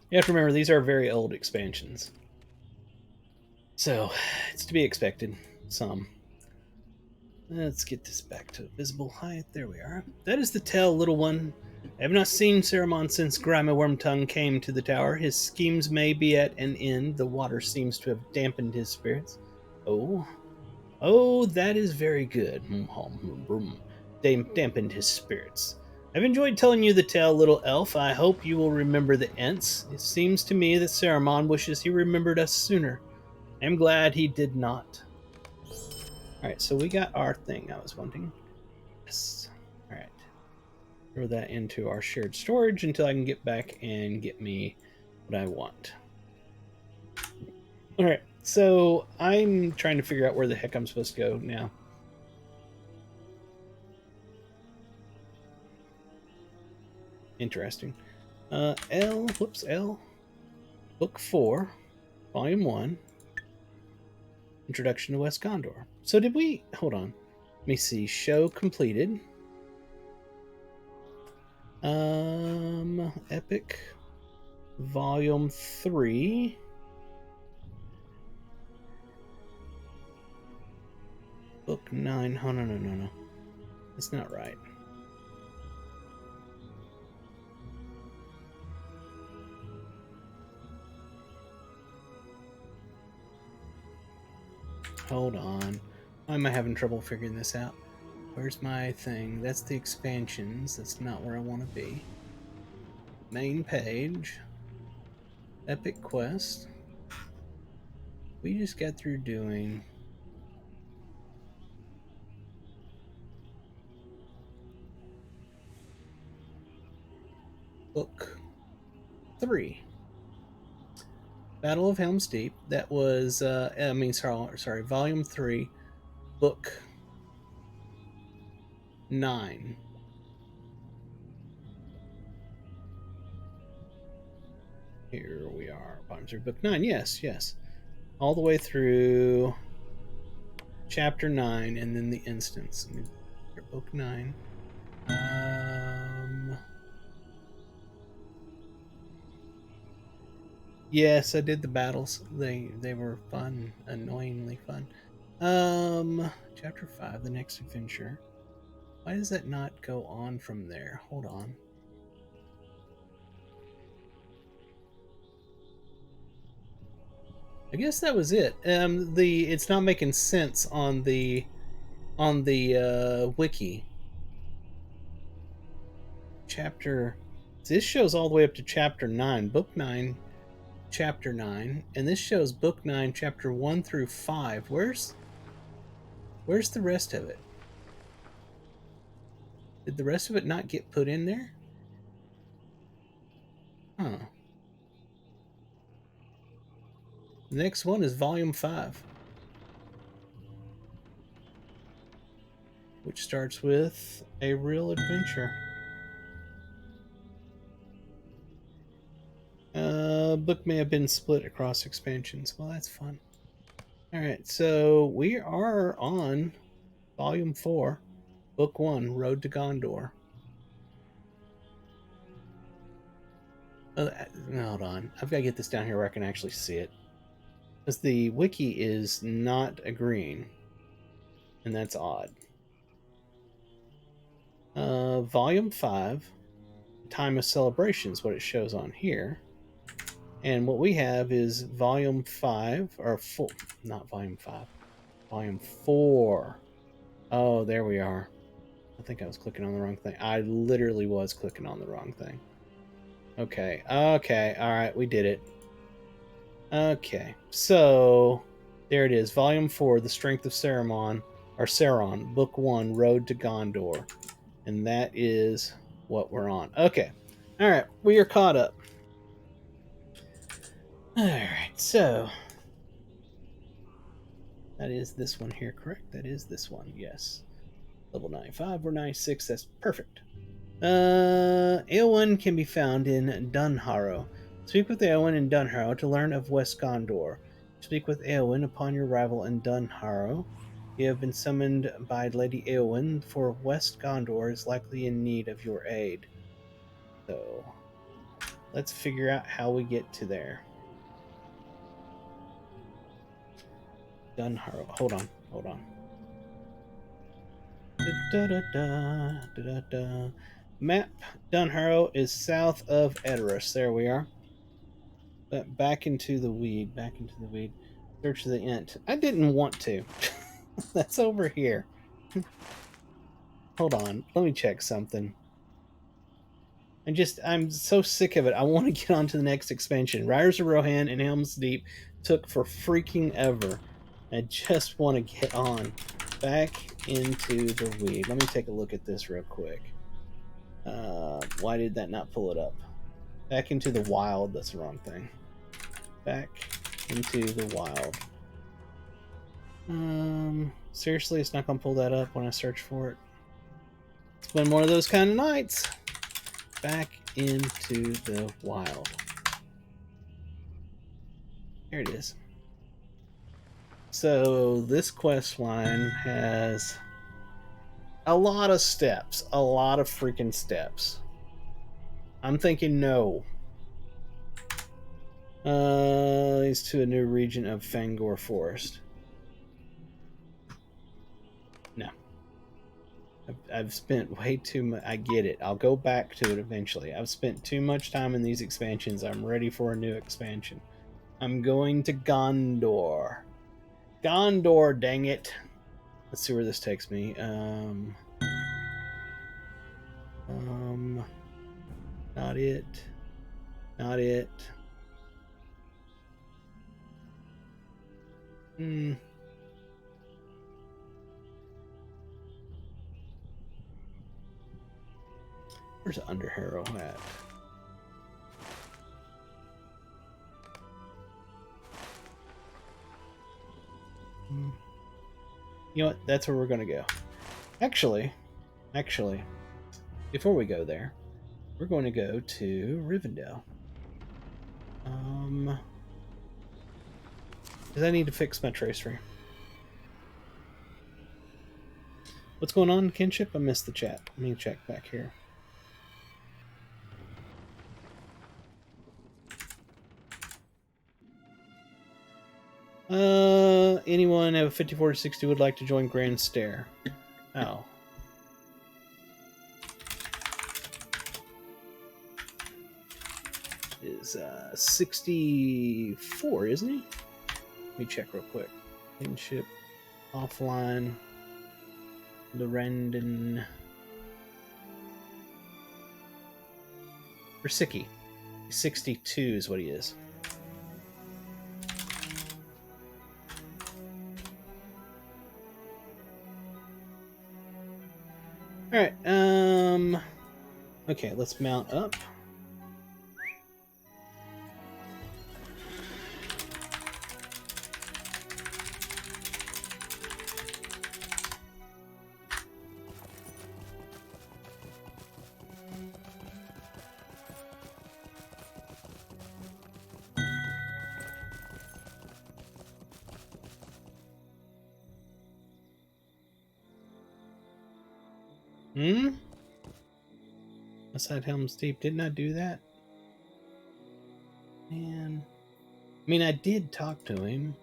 You have to remember, these are very old expansions. So, it's to be expected. Some. Let's get this back to visible height. There we are. That is the tale, little one. I have not seen Saruman since Grima Wormtongue came to the tower. His schemes may be at an end. The water seems to have dampened his spirits. Oh. Oh, that is very good. Dampened his spirits. I've enjoyed telling you the tale, little elf. I hope you will remember the Ents. It seems to me that Saruman wishes he remembered us sooner. I am glad he did not. Alright, so we got our thing I was wanting. Yes. Alright. Throw that into our shared storage until I can get back and get me what I want. Alright, so I'm trying to figure out where the heck I'm supposed to go now. Interesting. L, Book 4, Volume 1, Introduction to West Gondor. So did we, hold on, let me see, show completed. Epic, Volume 3. Book 9, oh no. That's not right. Hold on. Why am I having trouble figuring this out? Where's my thing? That's the expansions. That's not where I want to be. Main page. Epic quest. We just got through doing... Book 3. Battle of Helm's Deep. That was, sorry, Volume 3, Book 9. Here we are. Volume 3, Book 9. Yes, yes. All the way through Chapter 9 and then the instance. Book 9. Yes, I did the battles. They were fun, annoyingly fun. Chapter 5, the next adventure. Why does that not go on from there? Hold on. I guess that was it. It's not making sense on the wiki. Chapter, this shows all the way up to chapter 9, book 9, chapter 9, and this shows book 9, chapter 1 through 5. Where's the rest of it? Did the rest of it not get put in there? Huh. The next one is volume 5, which starts with a real adventure. Book may have been split across expansions. Well, that's fun. Alright, so we are on volume 4, book 1, Road to Gondor. Hold on. I've got to get this down here where I can actually see it. Because the wiki is not agreeing. And that's odd. Volume 5, Time of Celebration is what it shows on here. And what we have is volume 5, or 4, not volume 5, volume 4. Oh, there we are. I think I was clicking on the wrong thing. I literally was clicking on the wrong thing. Okay, okay, alright, we did it. Okay, so there it is. Volume 4, The Strength of Saruman, or Sauron, Book 1, Road to Gondor. And that is what we're on. Okay, alright, we are caught up. Alright, so that is this one here, correct? That is this one, yes. Level 95 or 96, that's perfect. Eowyn can be found in Dunharrow. Speak with Eowyn in Dunharrow to learn of West Gondor. Speak with Eowyn upon your arrival in Dunharrow. You have been summoned by Lady Eowyn, for West Gondor is likely in need of your aid. So, let's figure out how we get to there. Dunharrow. Hold on. Map. Dunharrow is south of Edoras. There we are. Back into the weed. Search the int. I didn't want to. That's over here. Hold on. Let me check something. I'm so sick of it. I want to get on to the next expansion. Riders of Rohan and Helm's Deep took for freaking ever. I just want to get on. Back into the weed. Let me take a look at this real quick. Why did that not pull it up? Back into the wild. That's the wrong thing. Back into the wild. Seriously, it's not gonna pull that up when I search for it. It's been one of those kind of nights. Back into the wild. There it is. So this quest line has a lot of steps. A lot of freaking steps. I'm thinking no. Leads to a new region of Fangor Forest. No. I've spent way too much. I get it. I'll go back to it eventually. I've spent too much time in these expansions. I'm ready for a new expansion. I'm going to Gondor. Gondor, dang it. Let's see where this takes me. Not it. Not it. Where's Underharrow at? You know what? That's where we're going to go. Actually, before we go there, we're going to go to Rivendell. Because I need to fix my tracery. What's going on, Kinship? I missed the chat. Let me check back here. Anyone have a 54 to 60 would like to join Grand Stair? Oh. Is 64, isn't he? Let me check real quick. Kinship, offline, Lorrandan, Versicki. 62 is what he is. Alright, okay, let's mount up. Outside Helm's Deep. Didn't I do that? Man. I mean, I did talk to him.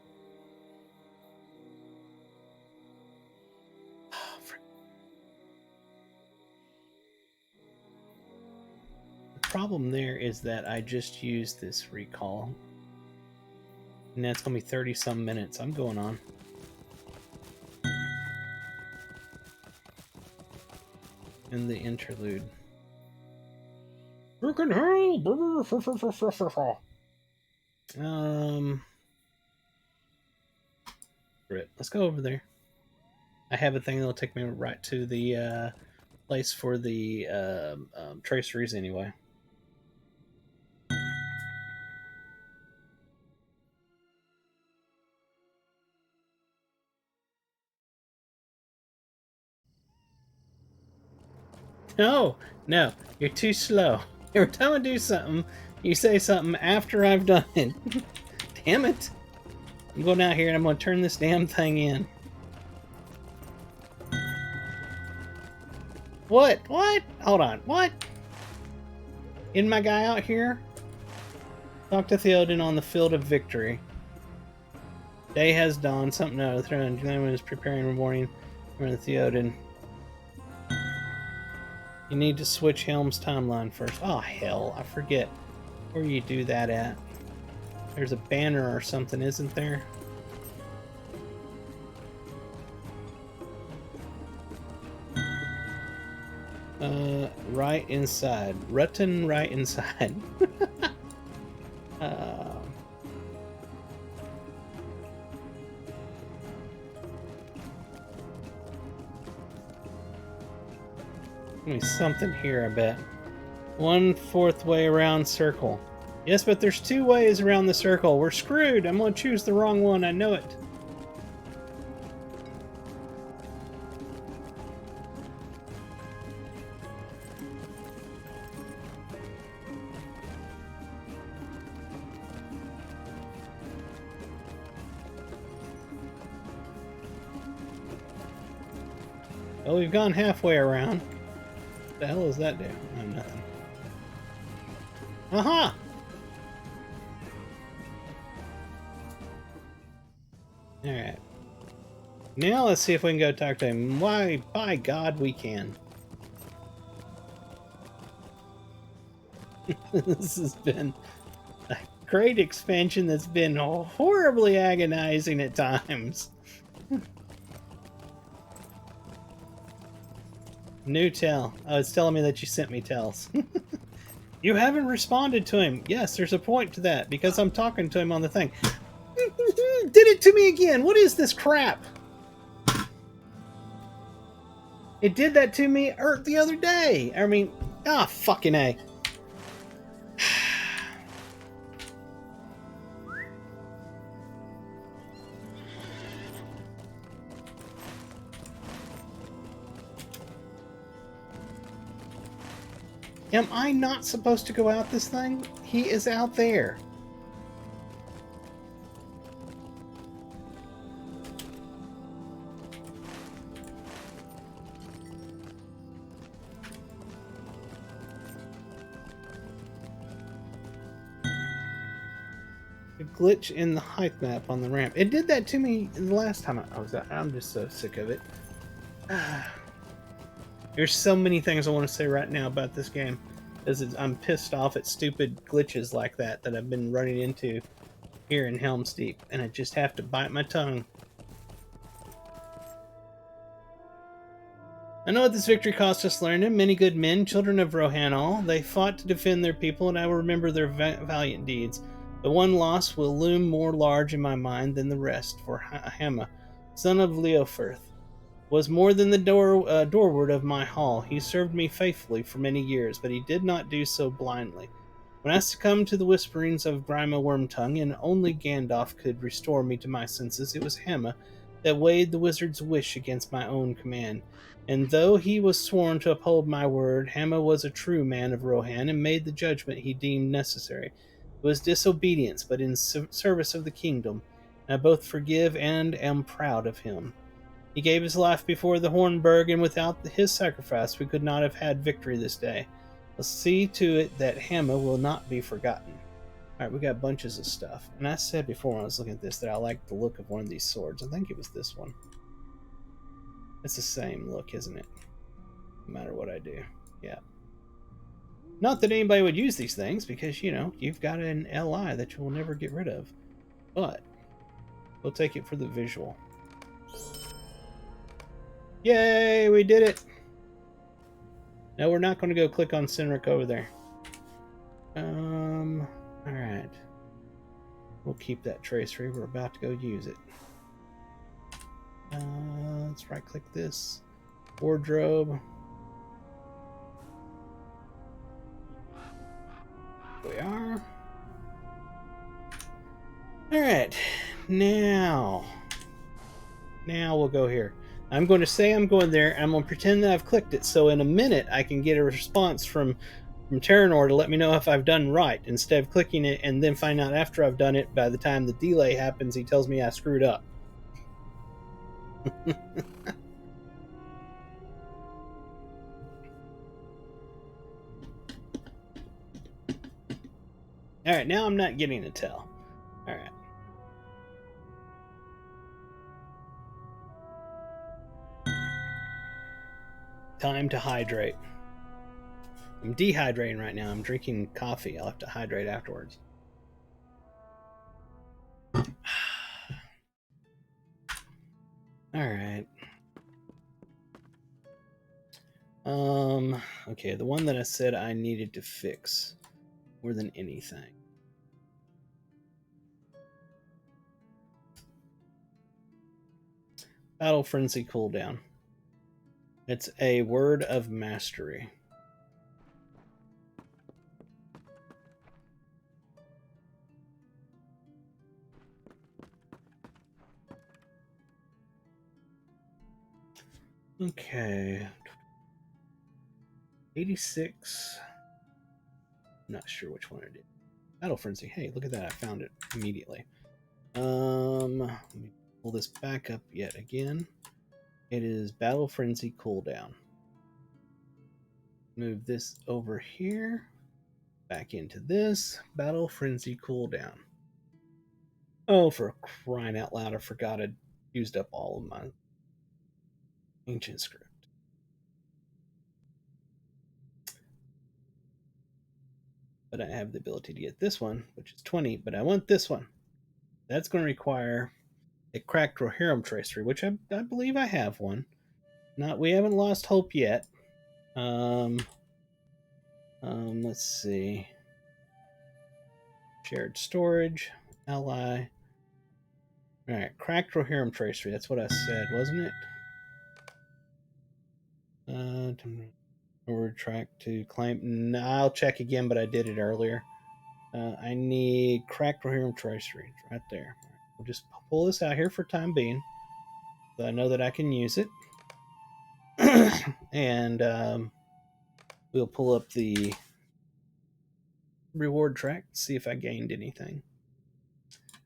The problem there is that I just used this recall. And that's going to be 30 some minutes. I'm going on. In the interlude. Freaking hell! Rip. Let's go over there. I have a thing that'll take me right to the place for the traceries anyway. No, you're too slow. Every time I do something, you say something after I've done it. Damn it. I'm going out here and I'm going to turn this damn thing in. What? Hold on. What? Isn't my guy out here? Talk to Theoden on the field of victory. Day has dawned. Something out of the throne. Glenn is preparing a warning for Theoden. You need to switch Helm's timeline first. Oh, hell. I forget where you do that at. There's a banner or something, isn't there? Right inside. Rutton right inside. Something here, I bet. 1/4 way around circle. Yes, but there's 2 ways around the circle. We're screwed. I'm going to choose the wrong one. I know it. Well, we've gone halfway around. What the hell does that do? Oh, nothing. Aha! Alright. Now let's see if we can go talk to him. Why, by God, we can. This has been a great expansion that's been horribly agonizing at times. New tell. Oh, it's telling me that you sent me tells. You haven't responded to him. Yes, there's a point to that, because I'm talking to him on the thing. Did it to me again. What is this crap? It did that to me the other day. I mean, fucking A. Am I not supposed to go out this thing? He is out there. A glitch in the height map on the ramp. It did that to me the last time I was out. I'm just so sick of it. There's so many things I want to say right now about this game. I'm pissed off at stupid glitches like that I've been running into here in Helm's Deep, and I just have to bite my tongue. I know what this victory cost us, Lorrandan. Many good men, children of Rohan, they fought to defend their people, and I will remember their valiant deeds. The one loss will loom more large in my mind than the rest, for Hama, son of Leofirth, was more than the doorward of my hall. He served me faithfully for many years, but he did not do so blindly. When I succumbed to the whisperings of Grima Wormtongue, and only Gandalf could restore me to my senses, it was Hama that weighed the wizard's wish against my own command. And though he was sworn to uphold my word, Hama was a true man of Rohan and made the judgment he deemed necessary. It was disobedience, but in service of the kingdom, and I both forgive and am proud of him. He gave his life before the Hornburg, and without his sacrifice we could not have had victory this day. Let's see to it that Hama will not be forgotten. Alright, we got bunches of stuff. And I said before when I was looking at this that I liked the look of one of these swords. I think it was this one. It's the same look, isn't it? No matter what I do. Yeah. Not that anybody would use these things, because, you know, you've got an LI that you will never get rid of. But we'll take it for the visual. Yay, we did it! No, we're not going to go click on Cynric over there. Alright. We'll keep that tracery. We're about to go use it. Let's right click this. Wardrobe. Here we are. Alright. Now we'll go here. I'm going to say I'm going there, and I'm going to pretend that I've clicked it, so in a minute I can get a response from Terranor to let me know if I've done right, instead of clicking it and then find out after I've done it. By the time the delay happens, he tells me I screwed up. Alright, now I'm not getting a tell. Alright. Time to hydrate. I'm dehydrating right now. I'm drinking coffee. I'll have to hydrate afterwards. Alright. Okay, the one that I said I needed to fix more than anything. Battle Frenzy cooldown. It's a word of mastery. Okay. 86. I'm not sure which one I did. Battle Frenzy. Hey, look at that. I found it immediately. Let me pull this back up yet again. It is Battle Frenzy cooldown. Move this over here. Back into this. Battle Frenzy cooldown. Oh, for crying out loud, I forgot I'd used up all of my ancient script. But I have the ability to get this one, which is 20, but I want this one. That's going to require a cracked Rohirrim tracery, which I believe I have one. We haven't lost hope yet. Let's see. Shared storage, ally. Alright, cracked Rohirrim tracery. That's what I said, wasn't it? Track to claim. No, I'll check again, but I did it earlier. I need cracked Rohirrim tracery. It's right there. We'll just pull this out here for time being, so I know that I can use it. And We'll pull up the reward track, see if I gained anything.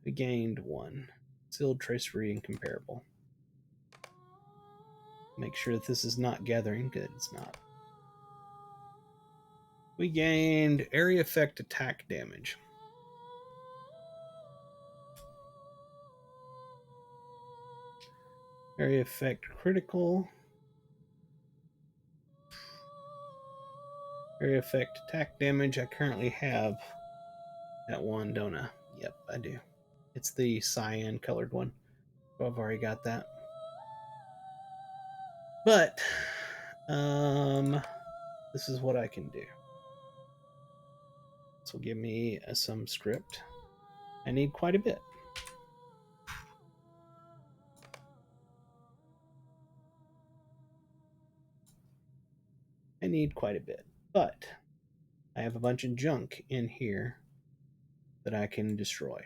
We gained 1. Sealed, trace-free, and comparable. Make sure that this is not gathering. Good, it's not. We gained area effect attack damage. Area effect critical. Area effect attack damage. I currently have that one, don't I? Yep, I do. It's the cyan colored one. So I've already got that. But this is what I can do. This will give me some script. I need quite a bit. I need quite a bit. But I have a bunch of junk in here that I can destroy.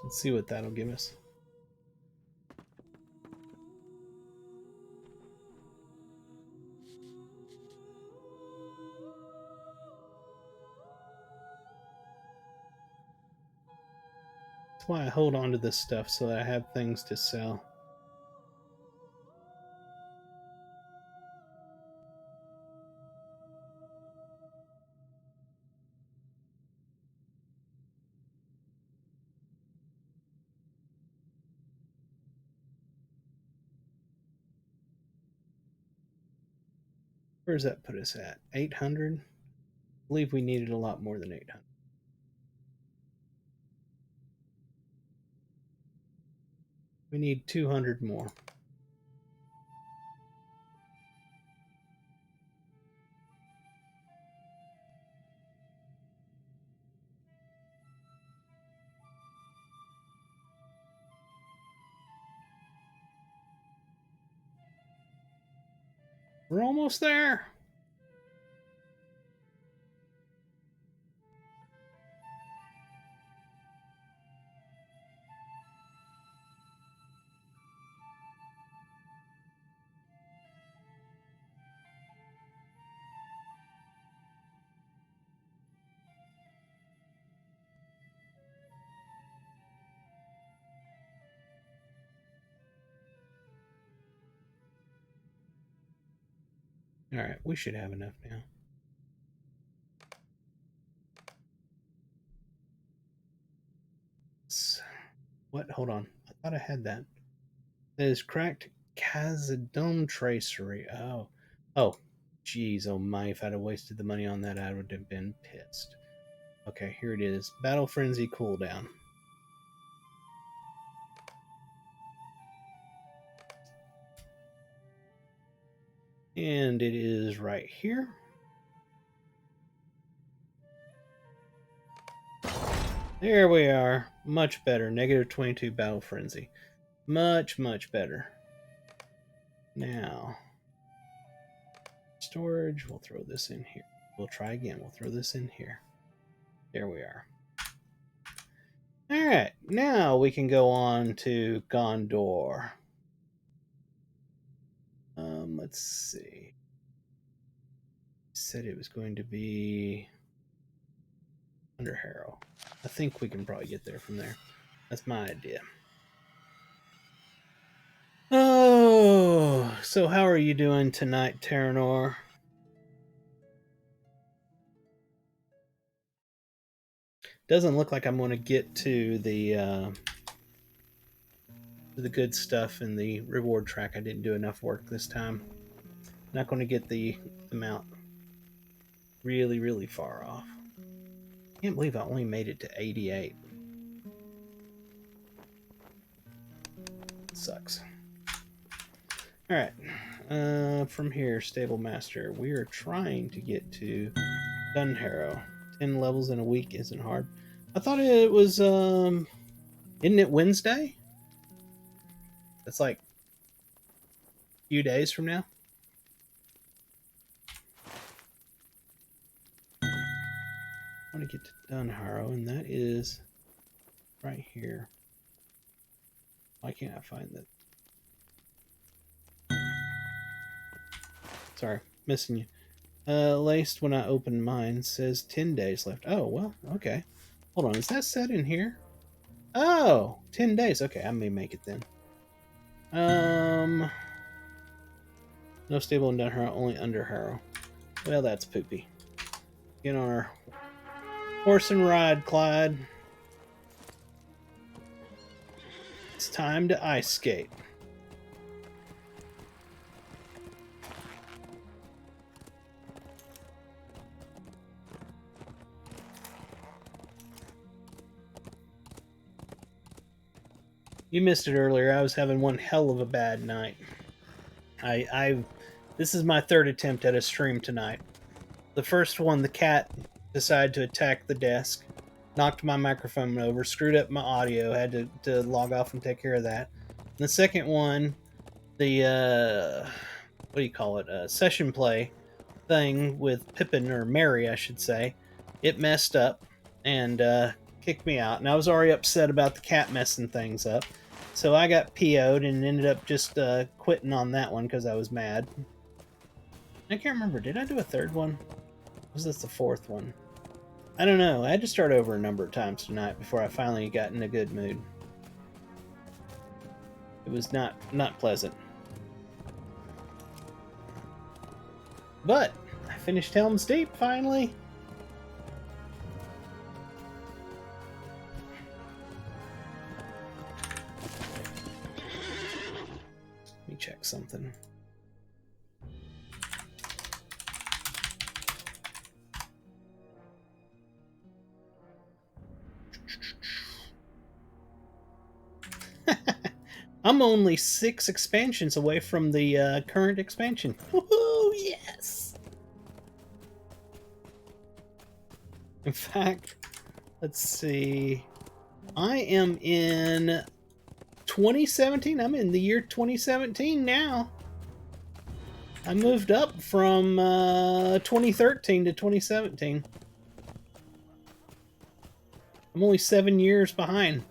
Let's see what that'll give us. That's why I hold on to this stuff, so that I have things to sell. Where does that put us at? 800? I believe we needed a lot more than 800. We need 200 more. We're almost there. All right, we should have enough now. What? Hold on. I thought I had that. That is cracked Cazadome tracery. Oh. Oh. Jeez, oh my, if I'd have wasted the money on that, I would have been pissed. Okay, here it is. Battle Frenzy cooldown. And it is right here. There we are. Much better. Negative 22 Battle Frenzy. Much, much better. Now, storage. We'll throw this in here. We'll try again. We'll throw this in here. There we are. Alright, now we can go on to Gondor. Let's see. Said it was going to be under Harrow. I think we can probably get there from there. That's my idea. Oh, so how are you doing tonight, Terranor? Doesn't look like I'm going to get to the good stuff in the reward track. I didn't do enough work this time. Not going to get the amount really, really far off. Can't believe I only made it to 88. Sucks. Alright. from here, Stable Master, we are trying to get to Dunharrow. 10 levels in a week isn't hard. I thought it was, isn't it Wednesday? That's like a few days from now. I want to get to Dunharrow, and that is right here. Why can't I find that? Sorry, missing you. Laced when I opened mine says 10 days left. Oh, well, okay. Hold on, is that set in here? Oh, 10 days. Okay, I may make it then. No stable in Dunharrow, only under Harrow. Well, that's poopy. Get on our horse and ride, Clyde. It's time to ice skate. You missed it earlier. I was having one hell of a bad night. This is my third attempt at a stream tonight. The first one, the cat decided to attack the desk, knocked my microphone over, screwed up my audio, had to log off and take care of that. And the second one, the what do you call it? Session play thing with Pippin, or Mary, I should say. It messed up and kicked me out, and I was already upset about the cat messing things up. So I got PO'd and ended up just quitting on that one because I was mad. I can't remember. Did I do a third one? Was this the fourth one? I don't know. I had to start over a number of times tonight before I finally got in a good mood. It was not pleasant. But I finished Helm's Deep finally. Let me check something. I'm only 6 expansions away from the current expansion. Woohoo! Yes! In fact, let's see. I am in 2017. I'm in the year 2017 now. I moved up from 2013 to 2017. I'm only 7 years behind.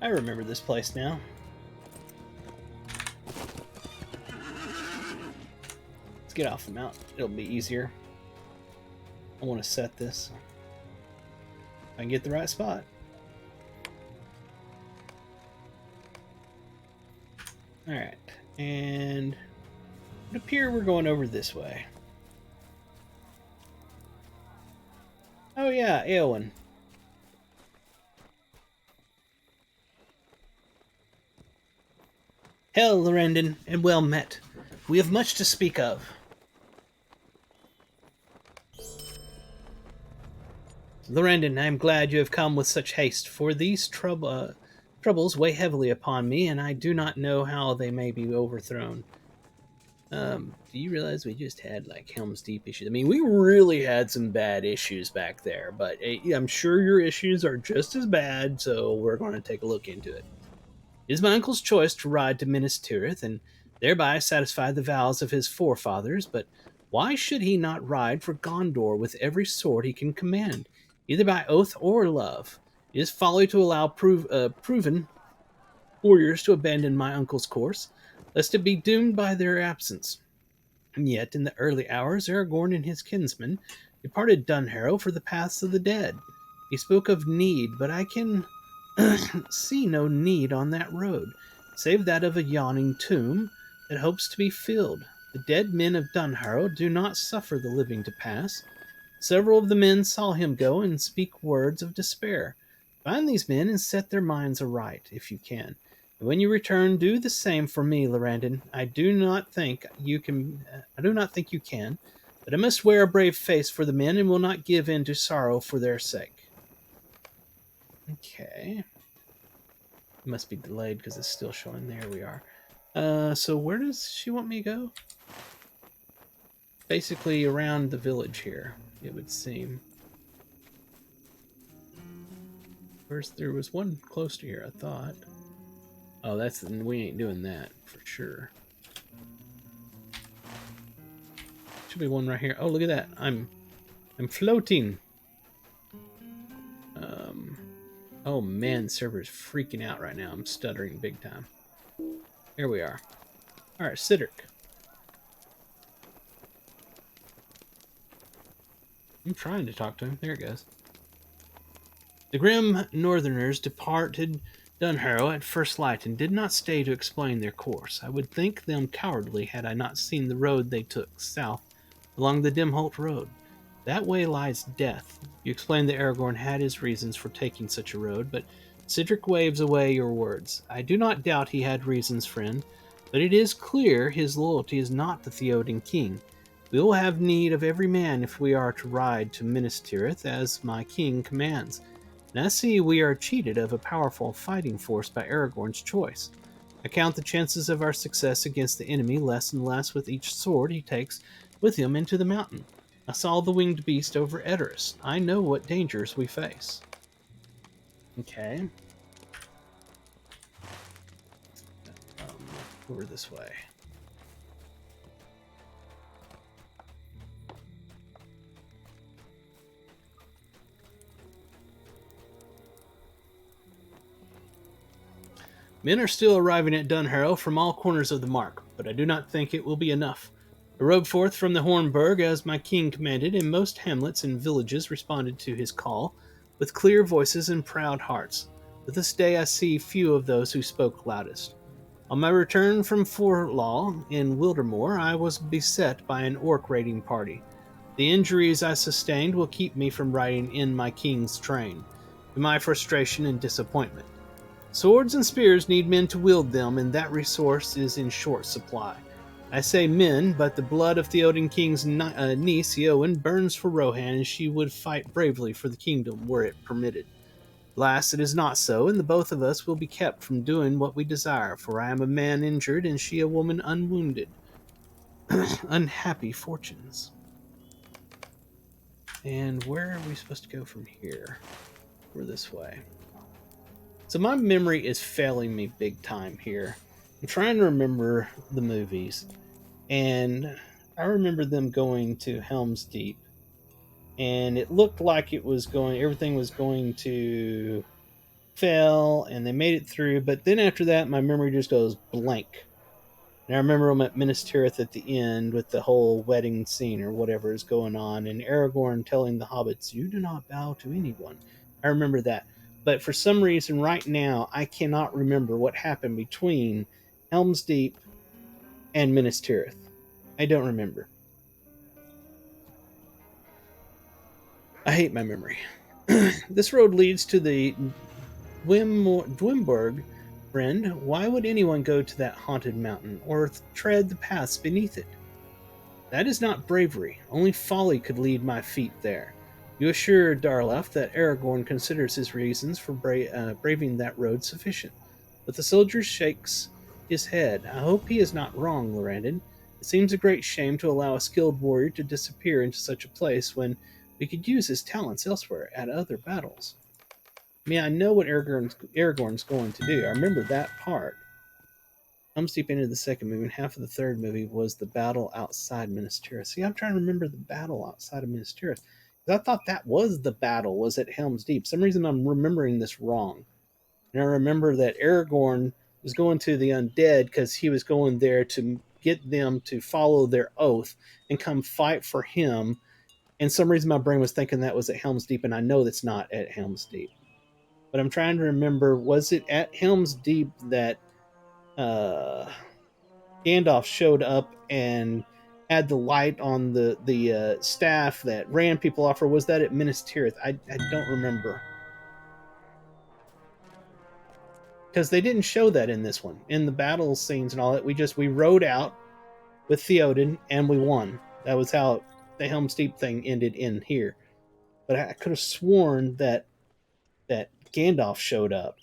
I remember this place now. Let's get off the mount. It'll be easier. I want to set this. If I can get the right spot. Alright. And it appears we're going over this way. Oh yeah, Eowyn. Hail, Lorrandan, and well met. We have much to speak of. Lorrandan, I am glad you have come with such haste, for these troubles weigh heavily upon me, and I do not know how they may be overthrown. Do you realize we just had, like, Helm's Deep issues? I mean, we really had some bad issues back there, but I'm sure your issues are just as bad, so we're going to take a look into it. It is my uncle's choice to ride to Minas Tirith, and thereby satisfy the vows of his forefathers, but why should he not ride for Gondor with every sword he can command, either by oath or love? It is folly to allow proven warriors to abandon my uncle's course, lest it be doomed by their absence. And yet, in the early hours, Aragorn and his kinsmen departed Dunharrow for the paths of the dead. He spoke of need, but I can see no need on that road, save that of a yawning tomb that hopes to be filled. The dead men of Dunharrow do not suffer the living to pass. Several of the men saw him go and speak words of despair. Find these men and set their minds aright, if you can. And when you return, do the same for me, Lorrandan. I do not think you can. I do not think you can, but I must wear a brave face for the men, and will not give in to sorrow for their sake. Okay. It must be delayed because it's still showing. There we are. So where does she want me to go? Basically around the village here, it would seem. There was one close to here, I thought. Oh, we ain't doing that for sure. Should be one right here. Oh, look at that! I'm floating. Oh man, the server's freaking out right now. I'm stuttering big time. Here we are. All right, Cedric. I'm trying to talk to him. There it goes. The grim northerners departed Dunharrow at first light and did not stay to explain their course. I would think them cowardly had I not seen the road they took, south, along the Dimholt road. That way lies death. You explained that Aragorn had his reasons for taking such a road, but Cedric waves away your words. I do not doubt he had reasons, friend, but it is clear his loyalty is not the Theoden king. We will have need of every man if we are to ride to Minas Tirith as my king commands. And I see we are cheated of a powerful fighting force by Aragorn's choice. I count the chances of our success against the enemy less and less with each sword he takes with him into the mountain. I saw the winged beast over Edoras. I know what dangers we face. Okay. Over this way. Men are still arriving at Dunharrow from all corners of the Mark, but I do not think it will be enough. I rode forth from the Hornburg as my king commanded, and most hamlets and villages responded to his call with clear voices and proud hearts. But this day I see few of those who spoke loudest. On my return from Forlaw in Wildermore, I was beset by an orc raiding party. The injuries I sustained will keep me from riding in my king's train, to my frustration and disappointment. Swords and spears need men to wield them, and that resource is in short supply. I say men, but the blood of Theoden King's niece, Eowyn, burns for Rohan, and she would fight bravely for the kingdom were it permitted. Alas, it is not so, and the both of us will be kept from doing what we desire, for I am a man injured, and she a woman unwounded. Unhappy fortunes. And where are we supposed to go from here? We're this way. So my memory is failing me big time here. I'm trying to remember the movies, and I remember them going to Helm's Deep, and it looked like everything was going to fail, and they made it through, but then after that, my memory just goes blank. And I remember them at Minas Tirith at the end with the whole wedding scene or whatever is going on, and Aragorn telling the hobbits, "You do not bow to anyone." I remember that. But for some reason, right now, I cannot remember what happened between Helm's Deep and Minas Tirith. I don't remember. I hate my memory. This road leads to the Dwimburg, friend. Why would anyone go to that haunted mountain or tread the paths beneath it? That is not bravery. Only folly could lead my feet there. You assure Darlaf that Aragorn considers his reasons for braving that road sufficient. But the soldier shakes his head. I hope he is not wrong, Lorrandan. It seems a great shame to allow a skilled warrior to disappear into such a place when we could use his talents elsewhere at other battles. I mean, I know what Aragorn's going to do. I remember that part. Helm's Deep ended the second movie, and half of the third movie was the battle outside Minas Tirith. See, I'm trying to remember the battle outside of Minas Tirith. I thought that was the battle, was at Helm's Deep. For some reason I'm remembering this wrong. And I remember that Aragorn was going to the undead because he was going there to get them to follow their oath and come fight for him. And some reason my brain was thinking that was at Helm's Deep, and I know that's not at Helm's Deep. But I'm trying to remember, was it at Helm's Deep that Gandalf showed up and had the light on the staff that ran people off, or was that at Minas Tirith? I don't remember. because they didn't show that in this one. In the battle scenes and all that, we rode out with Theoden and we won. That was how the Helm's Deep thing ended in here. But I could have sworn that Gandalf showed up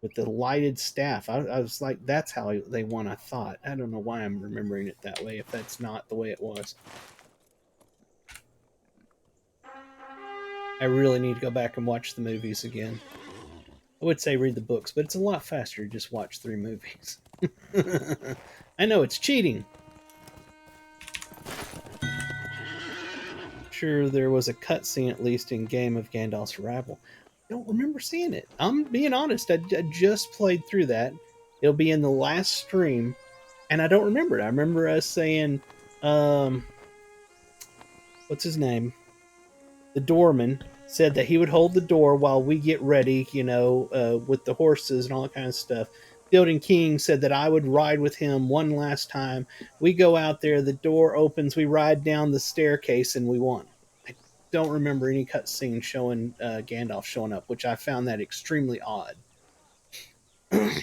with the lighted staff. I was like, that's how they won. I thought. I don't know why I'm remembering it that way. If that's not the way it was, I really need to go back and watch the movies again. I would say read the books, but it's a lot faster to just watch 3 movies. I know it's cheating. Sure, there was a cutscene at least in Game of Gandalf's Arrival. Don't remember seeing it. I'm being honest. I just played through that. It'll be in the last stream, and I don't remember it. I remember us saying, what's his name? The doorman said that he would hold the door while we get ready, with the horses and all that kind of stuff. Theoden King said that I would ride with him one last time. We go out there, the door opens, we ride down the staircase, and we won. I don't remember any cutscene showing Gandalf showing up, which I found that extremely odd.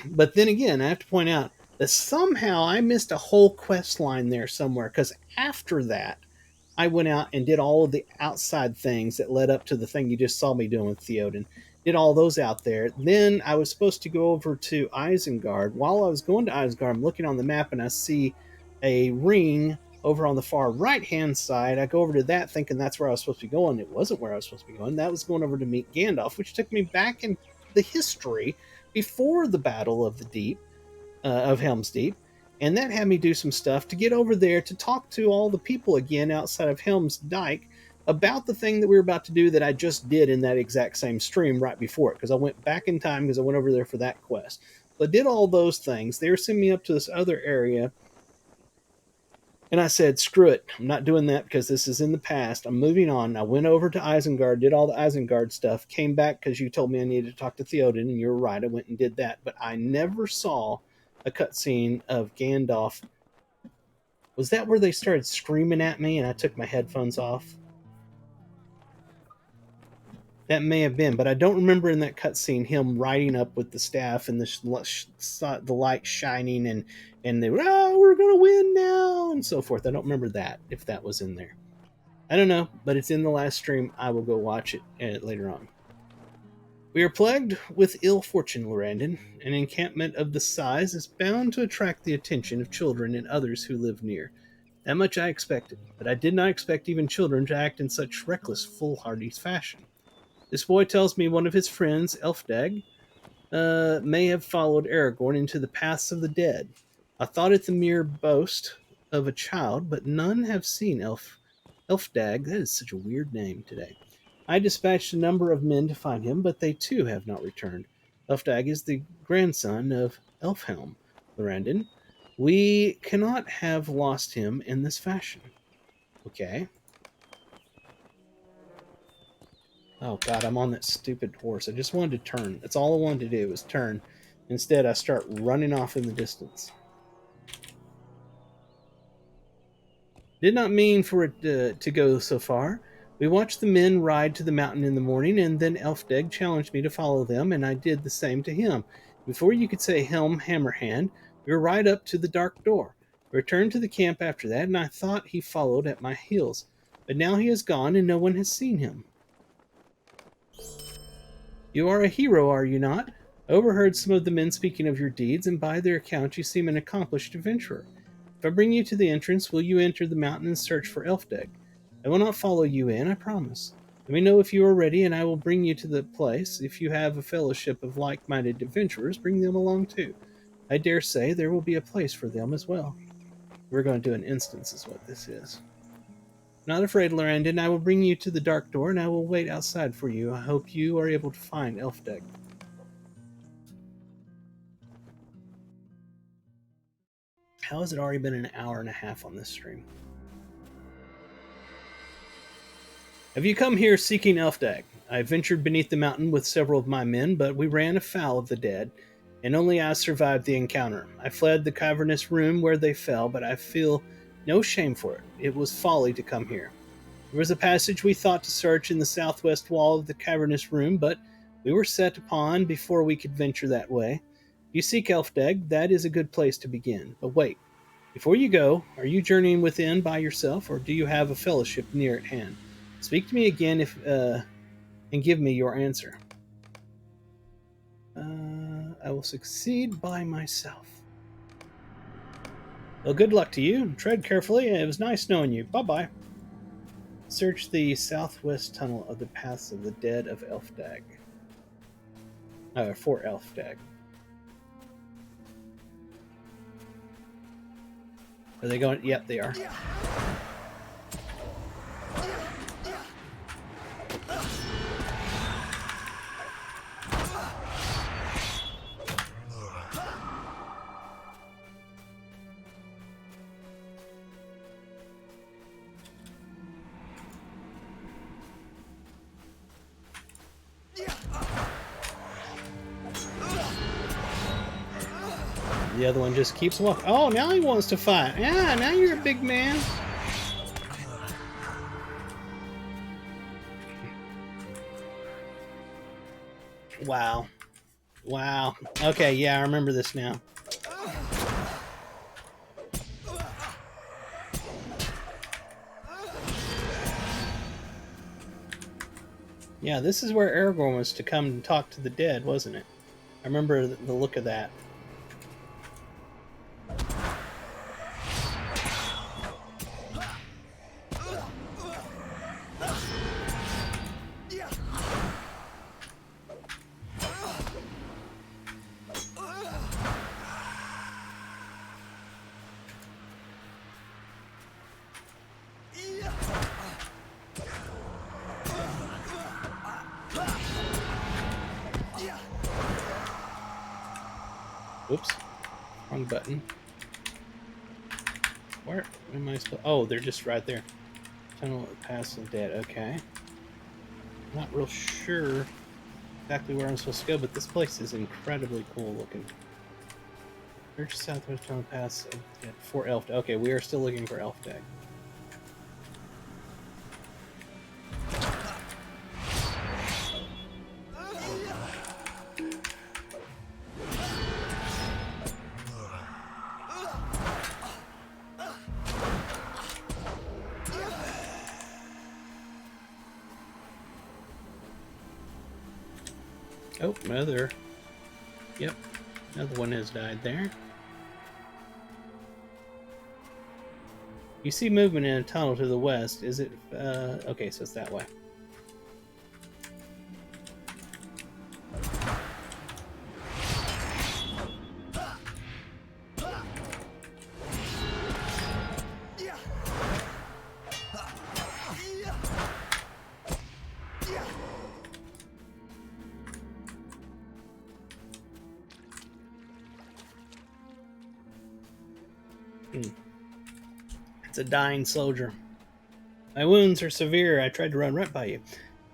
But then again, I have to point out that somehow I missed a whole quest line there somewhere, because after that, I went out and did all of the outside things that led up to the thing you just saw me doing with Theoden. Did all those out there. Then I was supposed to go over to Isengard. While I was going to Isengard, I'm looking on the map and I see a ring over on the far right-hand side. I go over to that thinking that's where I was supposed to be going. It wasn't where I was supposed to be going. That was going over to meet Gandalf, which took me back in the history before the Battle of the Deep, of Helm's Deep. And that had me do some stuff to get over there to talk to all the people again outside of Helm's Dyke about the thing that we were about to do that I just did in that exact same stream right before it, because I went back in time because I went over there for that quest. So I did all those things. They were sending me up to this other area, and I said, screw it. I'm not doing that because this is in the past. I'm moving on. I went over to Isengard, did all the Isengard stuff, came back because you told me I needed to talk to Theoden, and you were right. I went and did that. But I never saw a cutscene of Gandalf. Was that where they started screaming at me and I took my headphones off? That may have been, but I don't remember in that cutscene him riding up with the staff and the light shining and they were, we're going to win now, and so forth. I don't remember that, if that was in there. I don't know, but it's in the last stream. I will go watch it later on. We are plagued with ill fortune, Lorrandan. An encampment of this size is bound to attract the attention of children and others who live near. That much I expected, but I did not expect even children to act in such reckless, foolhardy fashion. This boy tells me one of his friends, Elfdag, may have followed Aragorn into the paths of the dead. I thought it the mere boast of a child, but none have seen Elfdag. That is such a weird name today. I dispatched a number of men to find him, but they too have not returned. Elfdag is the grandson of Elfhelm, Lorrandan. We cannot have lost him in this fashion. Okay. Oh god, I'm on that stupid horse. I just wanted to turn. That's all I wanted to do was turn. Instead, I start running off in the distance. Did not mean for it to go so far. We watched the men ride to the mountain in the morning, and then Elfdag challenged me to follow them, and I did the same to him. Before you could say Helm Hammerhand, we were right up to the dark door. We returned to the camp after that, and I thought he followed at my heels. But now he is gone, and no one has seen him. You are a hero, are you not? I overheard some of the men speaking of your deeds, and by their account you seem an accomplished adventurer. If I bring you to the entrance, will you enter the mountain and search for Elfdag? I will not follow you in, I promise. Let me know if you are ready, and I will bring you to the place. If you have a fellowship of like-minded adventurers, bring them along too. I dare say there will be a place for them as well. We're going to do an instance is what this is. Not afraid, Lorrandan. I will bring you to the dark door, and I will wait outside for you. I hope you are able to find Elfdag. How has it already been an hour and a half on this stream? Have you come here seeking Elfdag? I ventured beneath the mountain with several of my men, but we ran afoul of the dead, and only I survived the encounter. I fled the cavernous room where they fell, but I feel no shame for it. It was folly to come here. There was a passage we thought to search in the southwest wall of the cavernous room, but we were set upon before we could venture that way. You seek Elfdeg, that is a good place to begin. But wait, before you go, are you journeying within by yourself, or do you have a fellowship near at hand? Speak to me again if and give me your answer. I will succeed by myself. Well, good luck to you. Tread carefully. It was nice knowing you. Bye bye. Search the southwest tunnel of the Paths of the Dead of Elfdag. For Elfdag. Are they going? Yep, they are. The other one just keeps walking. Oh, now he wants to fight. Yeah, now you're a big man. Wow. Wow. Okay, yeah, I remember this now. Yeah, this is where Aragorn was to come and talk to the dead, wasn't it? I remember the look of that. Oops. Wrong button. Where am I supposed? Oh, they're just right there. Tunnel past the dead. Okay. Not real sure exactly where I'm supposed to go, but this place is incredibly cool looking. Search southwest tunnel past for Elfdag. Okay, we are still looking for Elfdag. Oh, another. Yep, another one has died there. You see movement in a tunnel to the west. Is it? Okay, so it's that way. It's a dying soldier. My wounds are severe. I tried to run right by you.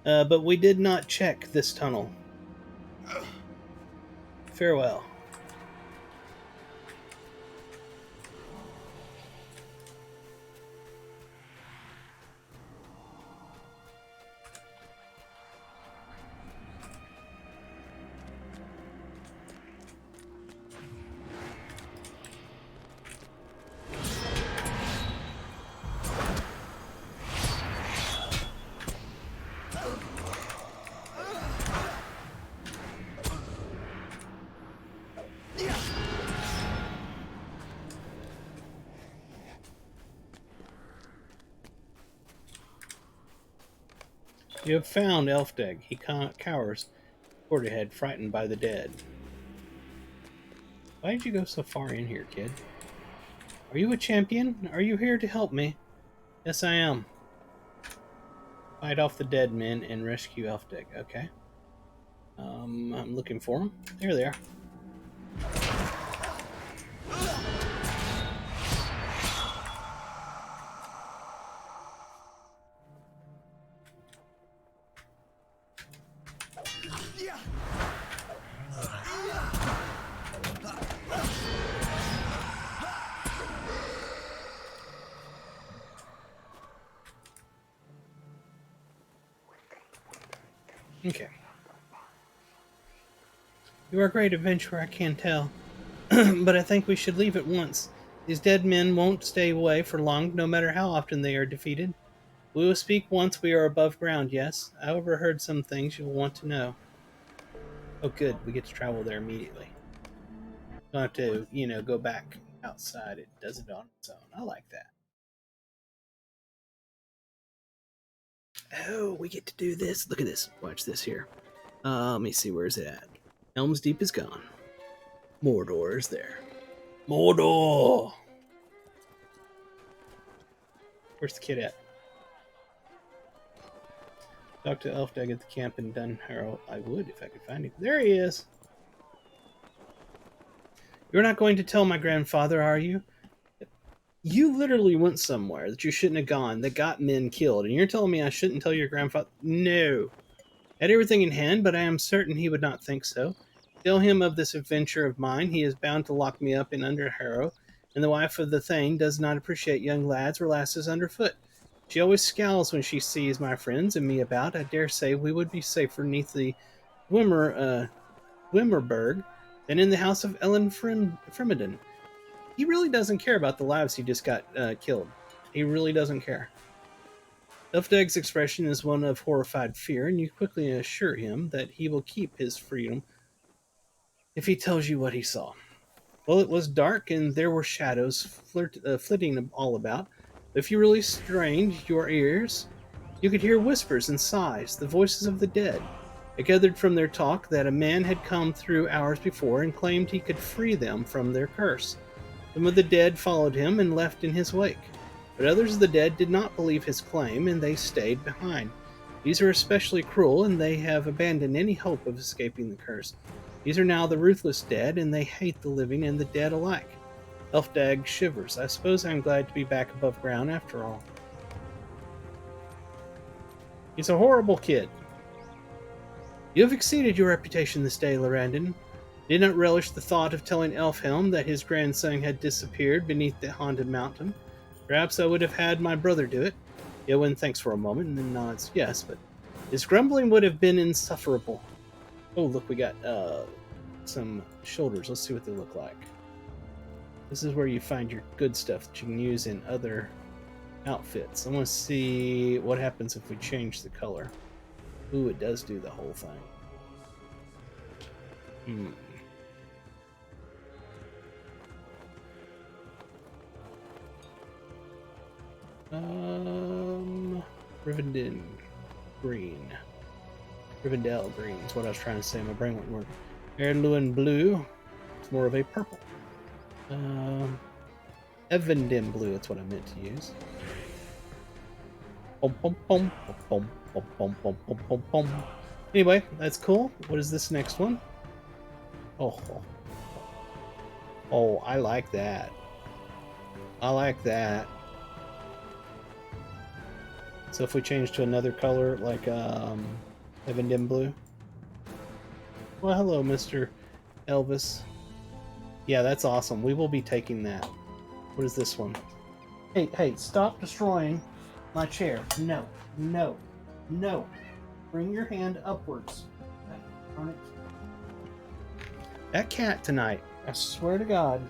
But we did not check this tunnel. Farewell. You have found Elfdag. He cowers toward ahead, frightened by the dead. Why did you go so far in here, kid? Are you a champion? Are you here to help me? Yes, I am. Fight off the dead men and rescue Elfdag. Okay. I'm looking for them. There they are. Okay. You are a great adventurer, I can tell. But I think we should leave at once. These dead men won't stay away for long, no matter how often they are defeated. We will speak once we are above ground, yes? I overheard some things you will want to know. Oh, good. We get to travel there immediately. Don't have to, go back outside. It does it on its own. I like that. Oh, we get to do this. Look at this. Watch this here. Let me see. Where's it at? Helm's Deep is gone. Mordor is there. Mordor! Where's the kid at? Talk to Elfdag at the camp in Dunharrow. I would if I could find him. There he is. You're not going to tell my grandfather, are you? You literally went somewhere that you shouldn't have gone, that got men killed, and you're telling me I shouldn't tell your grandfather? No. I had everything in hand, but I am certain he would not think so. Tell him of this adventure of mine. He is bound to lock me up in Underharrow, and the wife of the Thane does not appreciate young lads or lasses underfoot. She always scowls when she sees my friends and me about. I dare say we would be safer neath the Wimmerberg than in the house of Ellen Frimmenden. He really doesn't care about the lives he just got killed. He really doesn't care. Elfdag's expression is one of horrified fear, and you quickly assure him that he will keep his freedom if he tells you what he saw. Well, it was dark, and there were shadows flitting all about. But if you really strained your ears, you could hear whispers and sighs, the voices of the dead. It gathered from their talk that a man had come through hours before and claimed he could free them from their curse. Some of the dead followed him and left in his wake, but others of the dead did not believe his claim, and they stayed behind. These are especially cruel, and they have abandoned any hope of escaping the curse. These are now the ruthless dead, and they hate the living and the dead alike. Elfdag shivers. I suppose I'm glad to be back above ground after all. He's a horrible kid. You have exceeded your reputation this day, Lorrandan. Did not relish the thought of telling Elfhelm that his grandson had disappeared beneath the haunted mountain. Perhaps I would have had my brother do it. Eowyn thinks for a moment and then nods yes, but his grumbling would have been insufferable. Oh, look, we got some shoulders. Let's see what they look like. This is where you find your good stuff that you can use in other outfits. I want to see what happens if we change the color. Ooh, it does do the whole thing. Rivendell green. Rivendell green is what I was trying to say. My brain wouldn't work. Heirloom blue. It's more of a purple. Evenden blue. That's what I meant to use. Anyway, that's cool. What is this next one? Oh, I like that. I like that. So if we change to another color, like Evenden blue. Well, hello, Mr. Elvis. Yeah, that's awesome. We will be taking that. What is this one? Hey, stop destroying my chair. No, no, no. Bring your hand upwards. That cat tonight, I swear to God.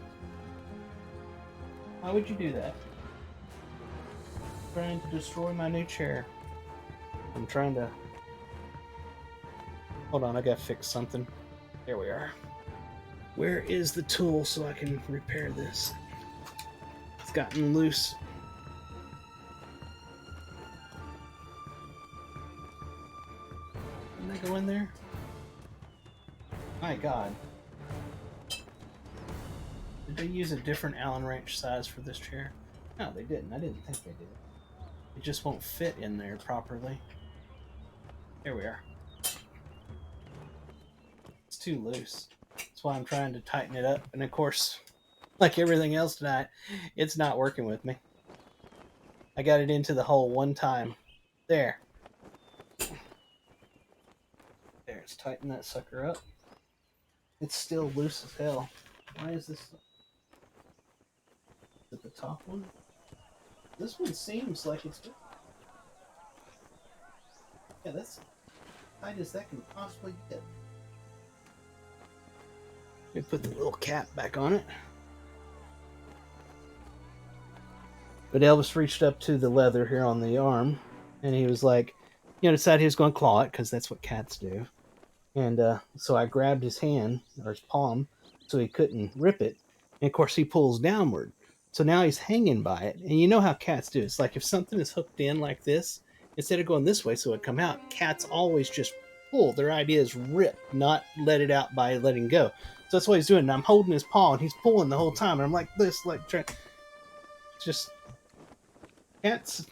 Why would you do that? Trying to destroy my new chair. I'm trying to... Hold on, I gotta fix something. There we are. Where is the tool so I can repair this? It's gotten loose. Didn't I go in there? My God. Did they use a different Allen wrench size for this chair? No, they didn't. I didn't think they did. It just won't fit in there properly. There we are. It's too loose. That's why I'm trying to tighten it up. And of course, like everything else tonight, it's not working with me. I got it into the hole one time. There. There, let's tighten that sucker up. It's still loose as hell. Why is this? Is it the top one? This one seems like it's... Yeah, that's tight as that can possibly get. Let me put the little cap back on it. But Elvis reached up to the leather here on the arm, and he was like, decided he was going to claw it because that's what cats do. And so I grabbed his hand or his palm so he couldn't rip it. And of course, he pulls downward. So now he's hanging by it. And you know how cats do. It's like if something is hooked in like this, instead of going this way so it come out, cats always just pull. Their idea is rip, not let it out by letting go. So that's what he's doing. And I'm holding his paw and he's pulling the whole time. And I'm like this, like trying. Just cats.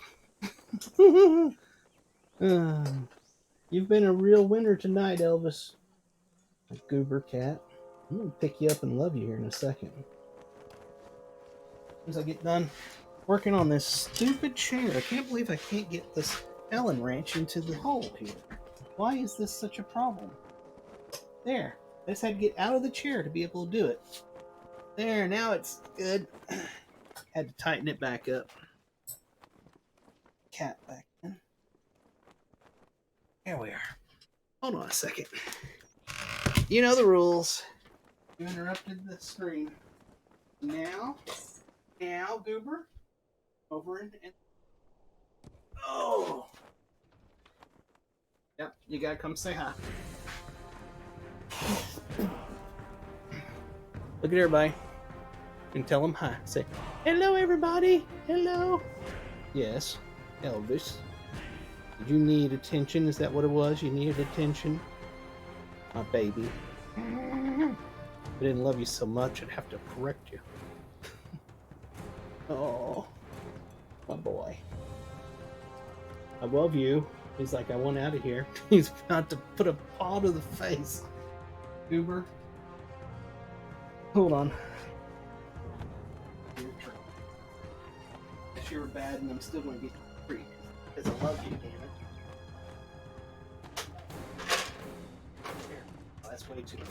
You've been a real winner tonight, Elvis. Goober cat. I'm gonna pick you up and love you here in a second. As I get done working on this stupid chair, I can't believe I can't get this Allen wrench into the hole here. Why is this such a problem? There. I just had to get out of the chair to be able to do it. There, now it's good. Had to tighten it back up. Cat back in. Here we are. Hold on a second. You know the rules. You interrupted the stream. Now, Goober, over and oh, yep. You gotta come say hi. Look at everybody and tell them hi. Say hello, everybody. Hello. Yes, Elvis. Did you need attention? Is that what it was? You needed attention? My baby. If I didn't love you so much, I'd have to correct you. Oh, my boy. I love you. He's like, I want out of here. He's about to put a paw to the face. Goober. Hold on. If you were bad, and I'm still going to get free. Because I love you, damn it. Here. Oh, that's way too much.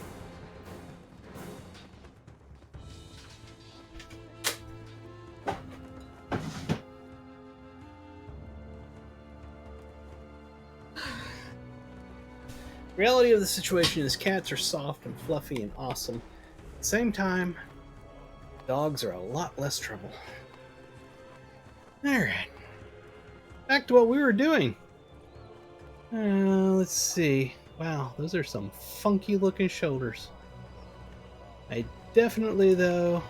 Reality of the situation is cats are soft and fluffy and awesome. At the same time, dogs are a lot less trouble. Alright. Back to what we were doing. Let's see. Wow, those are some funky looking shoulders. I definitely, though,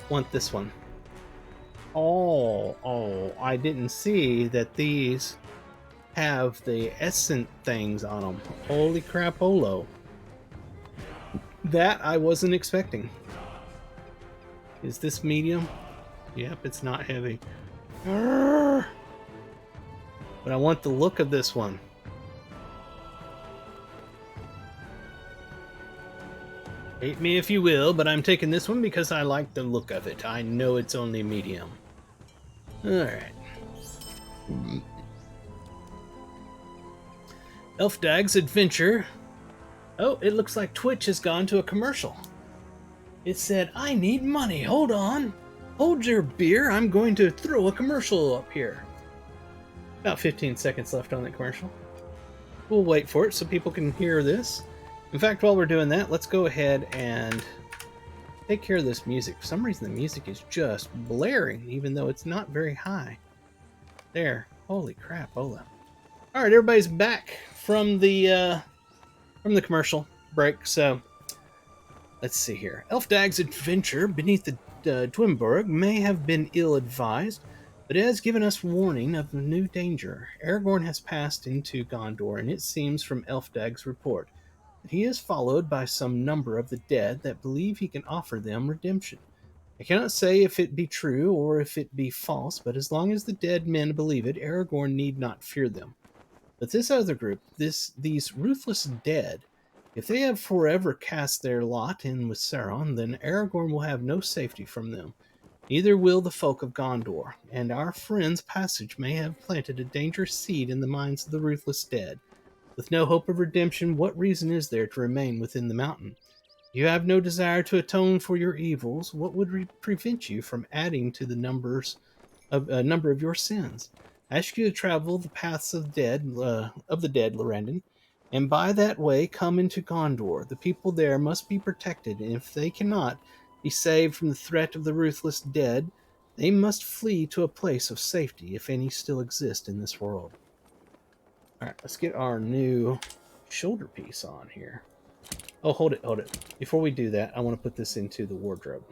want this one. Oh, I didn't see that these have the essence things on them. Holy crap-olo. That I wasn't expecting. Is this medium? Yep, it's not heavy. Arrgh. But I want the look of this one. Hate me if you will, but I'm taking this one because I like the look of it. I know it's only medium. Alright. Elfdag's Adventure. Oh, it looks like Twitch has gone to a commercial. It said, I need money. Hold on. Hold your beer. I'm going to throw a commercial up here. About 15 seconds left on the commercial. We'll wait for it so people can hear this. In fact, while we're doing that, let's go ahead and take care of this music. For some reason, the music is just blaring, even though it's not very high. There. Holy crap, Ola. All right, everybody's back from the commercial break. So let's see here. Elfdag's adventure beneath the Dwimburg may have been ill-advised, but it has given us warning of a new danger. Aragorn has passed into Gondor, and it seems from Elfdag's report that he is followed by some number of the dead that believe he can offer them redemption. I cannot say if it be true or if it be false, but as long as the dead men believe it, Aragorn need not fear them. But this other group, these ruthless dead, if they have forever cast their lot in with Sauron, then Aragorn will have no safety from them. Neither will the folk of Gondor, and our friend's passage may have planted a dangerous seed in the minds of the ruthless dead. With no hope of redemption, what reason is there to remain within the mountain? You have no desire to atone for your evils. What would prevent you from adding to the number of your sins? I ask you to travel the paths of the dead, Lorrandan, and by that way come into Gondor. The people there must be protected, and if they cannot be saved from the threat of the ruthless dead, they must flee to a place of safety, if any still exist in this world. Alright, let's get our new shoulder piece on here. Oh, hold it, hold it. Before we do that, I want to put this into the wardrobe,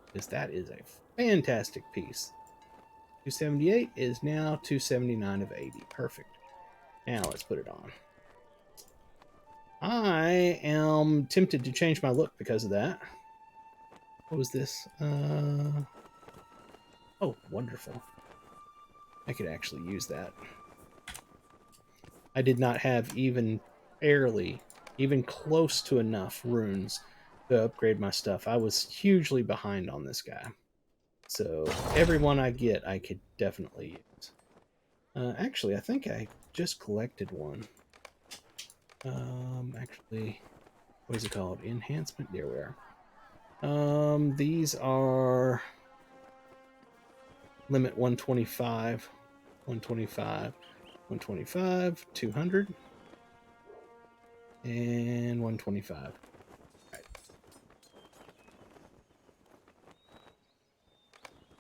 because that is a fantastic piece. 278 is now 279 of 80. Perfect. Now let's put it on. I am tempted to change my look because of that. What was this? Oh, wonderful. I could actually use that. I did not have even close to enough runes to upgrade my stuff. I was hugely behind on this guy. So every one I get, I could definitely use. Actually, I think I just collected one. Actually, what is it called? Enhancement? There we are. These are limit 125, 125, 125, 200, and 125. Right.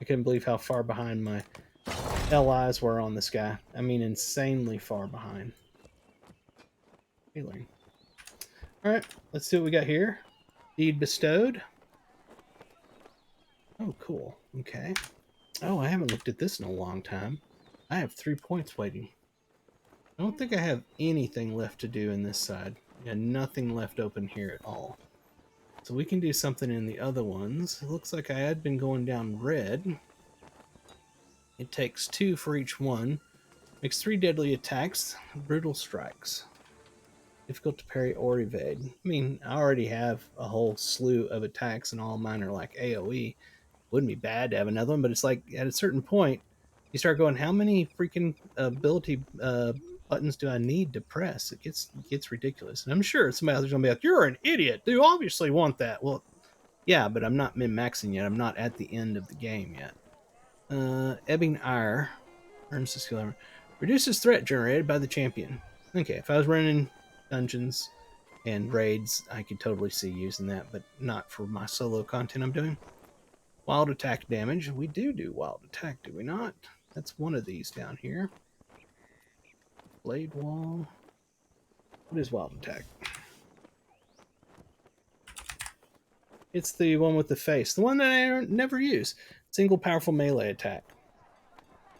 I couldn't believe how far behind my LIs were on this guy. I mean, insanely far behind. Healing. Alright, let's see what we got here. Deed bestowed. Oh, cool. Okay. Oh, I haven't looked at this in a long time. I have 3 points waiting. I don't think I have anything left to do in this side. Yeah, nothing left open here at all. So we can do something in the other ones. It looks like I had been going down red. It takes 2 for each one. Makes 3 deadly attacks. Brutal strikes. Difficult to parry or evade. I mean, I already have a whole slew of attacks and all mine are like AoE. Wouldn't be bad to have another one, but it's like at a certain point, you start going, how many freaking ability buttons do I need to press? It gets ridiculous. And I'm sure somebody else is going to be like, you're an idiot. You obviously want that. Well, yeah, but I'm not min-maxing yet. I'm not at the end of the game yet. Ebbing Ire earns the skill armor. Reduces threat generated by the champion. Okay, if I was running dungeons and raids, I could totally see using that, but not for my solo content I'm doing. Wild attack damage. We do wild attack, do we not? That's one of these down here. Blade wall. What is wild attack? It's the one with the face. The one that I never use. Single powerful melee attack.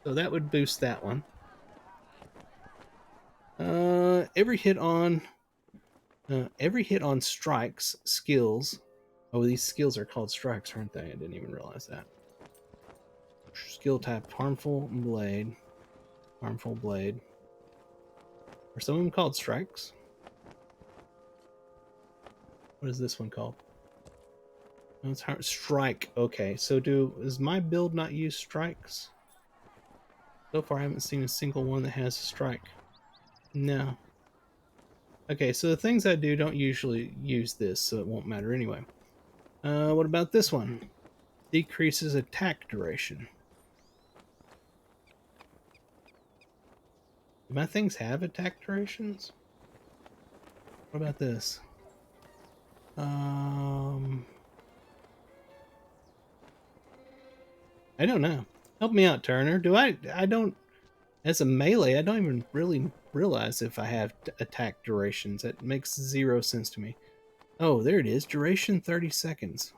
So that would boost that one. Every hit on strikes, skills. Oh, these skills are called strikes, aren't they? I didn't even realize that. Skill type, harmful blade. Harmful blade. Are some of them called strikes? What is this one called? Oh, it's hard. Strike. Okay, so does my build not use strikes? So far, I haven't seen a single one that has a strike. No. Okay, so the things I do don't usually use this, so it won't matter anyway. What about this one? Decreases attack duration. Do my things have attack durations? What about this? I don't know. Help me out, Turner. I don't, as a melee, I don't even really realize if I have attack durations. That makes 0 sense to me. Oh, there it is. Duration 30 seconds.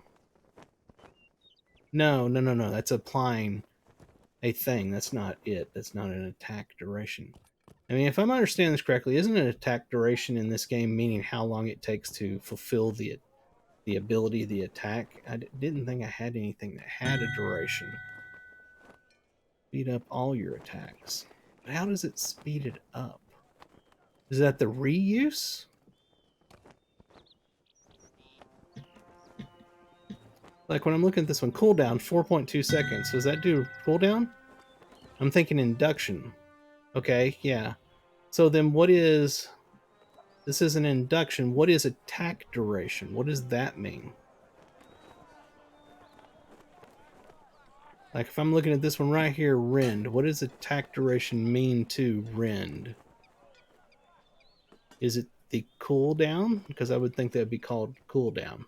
No. That's applying a thing. That's not it. That's not an attack duration. I mean, if I'm understanding this correctly, isn't an attack duration in this game meaning how long it takes to fulfill the ability, the attack? I didn't think I had anything that had a duration. Speed up all your attacks. But how does it speed it up? Is that the reuse? Like when I'm looking at this one, cooldown 4.2 seconds. Does that do cooldown? I'm thinking induction. Okay, yeah. So then what is... This is an induction. What is attack duration? What does that mean? Like if I'm looking at this one right here, rend. What does attack duration mean to rend? Is it the cooldown? Because I would think that would be called cooldown.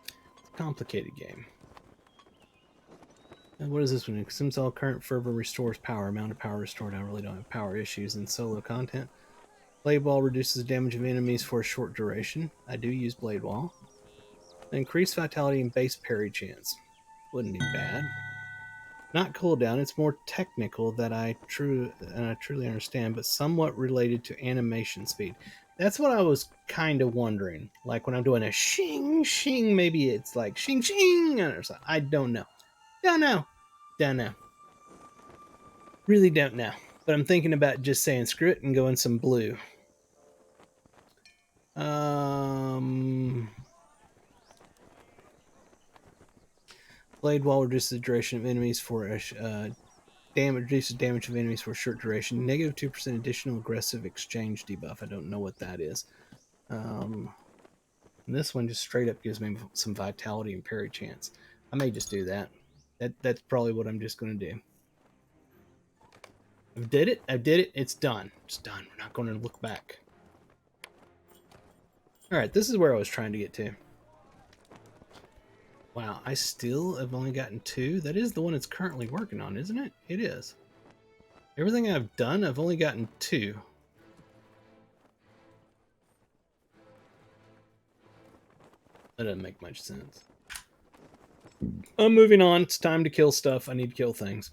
It's a complicated game. And what is this one? Consumes all current fervor, restores power. Amount of power restored. I really don't have power issues in solo content. Blade Wall reduces the damage of enemies for a short duration. I do use Blade Wall. Increased vitality and base parry chance. Wouldn't be bad. Not cooldown, it's more technical that I truly understand, but somewhat related to animation speed. That's what I was kind of wondering. Like when I'm doing a shing shing, maybe it's like shing shing or something. I don't know. Don't know. Don't know. Really don't know. But I'm thinking about just saying screw it and going some blue. Blade Wall reduces the duration of enemies for a reduces damage of enemies for a short duration. Negative 2% additional aggressive exchange debuff. I don't know what that is. This one just straight up gives me some vitality and parry chance. I may just do that. That's probably what I'm just going to do. I did it. I did it. It's done. It's done. We're not going to look back. All right, this is where I was trying to get to. Wow, I still have only gotten 2. That is the one it's currently working on, isn't it? It is. Everything I've done, I've only gotten 2. That doesn't make much sense. I'm moving on. It's time to kill stuff. I need to kill things.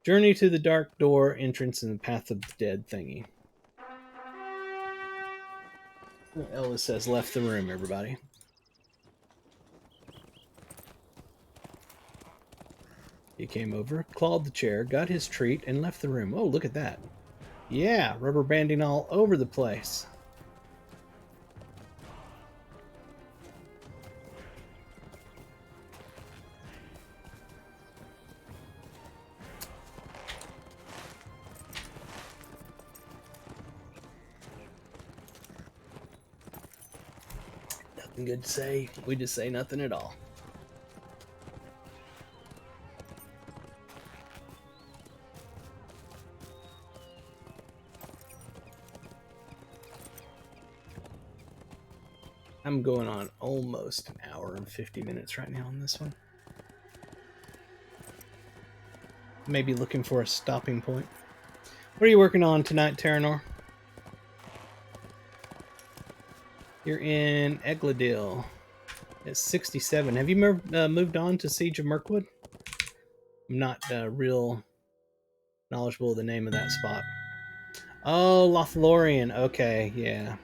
Journey to the Dark Door, entrance in the Path of the Dead thingy. Ellis has left the room, everybody. He came over, clawed the chair, got his treat, and left the room. Oh, look at that. Yeah, rubber banding all over the place. Nothing good to say. We just say nothing at all. I'm going on almost an hour and 50 minutes right now on this one. Maybe looking for a stopping point. What are you working on tonight, Terranor? You're in Egladil. It's 67. Have you moved on to Siege of Mirkwood? I'm not real knowledgeable of the name of that spot. Oh, Lothlorien. Okay, yeah.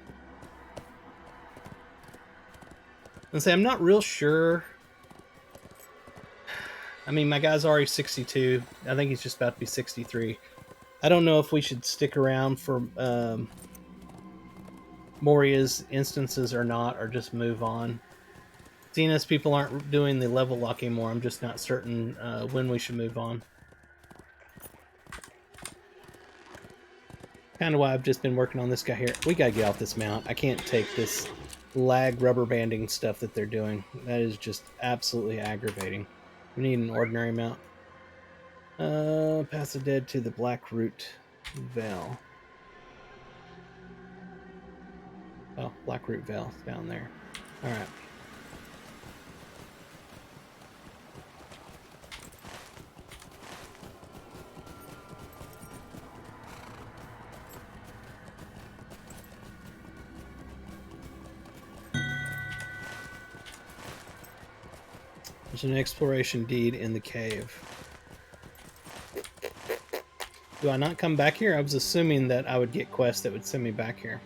And say I'm not real sure. I mean, my guy's already 62. I think he's just about to be 63. I don't know if we should stick around for Moria's instances or not, or just move on. Seeing as people aren't doing the level lock anymore, I'm just not certain when we should move on. Kind of why I've just been working on this guy here. We gotta get off this mount. I can't take this lag rubber banding stuff that they're doing. That is just absolutely aggravating. We need an ordinary mount. Pass the dead to the Blackroot Vale. Oh, Blackroot Vale down there. Alright. There's an exploration deed in the cave. Do I not come back here? I was assuming that I would get quests that would send me back here.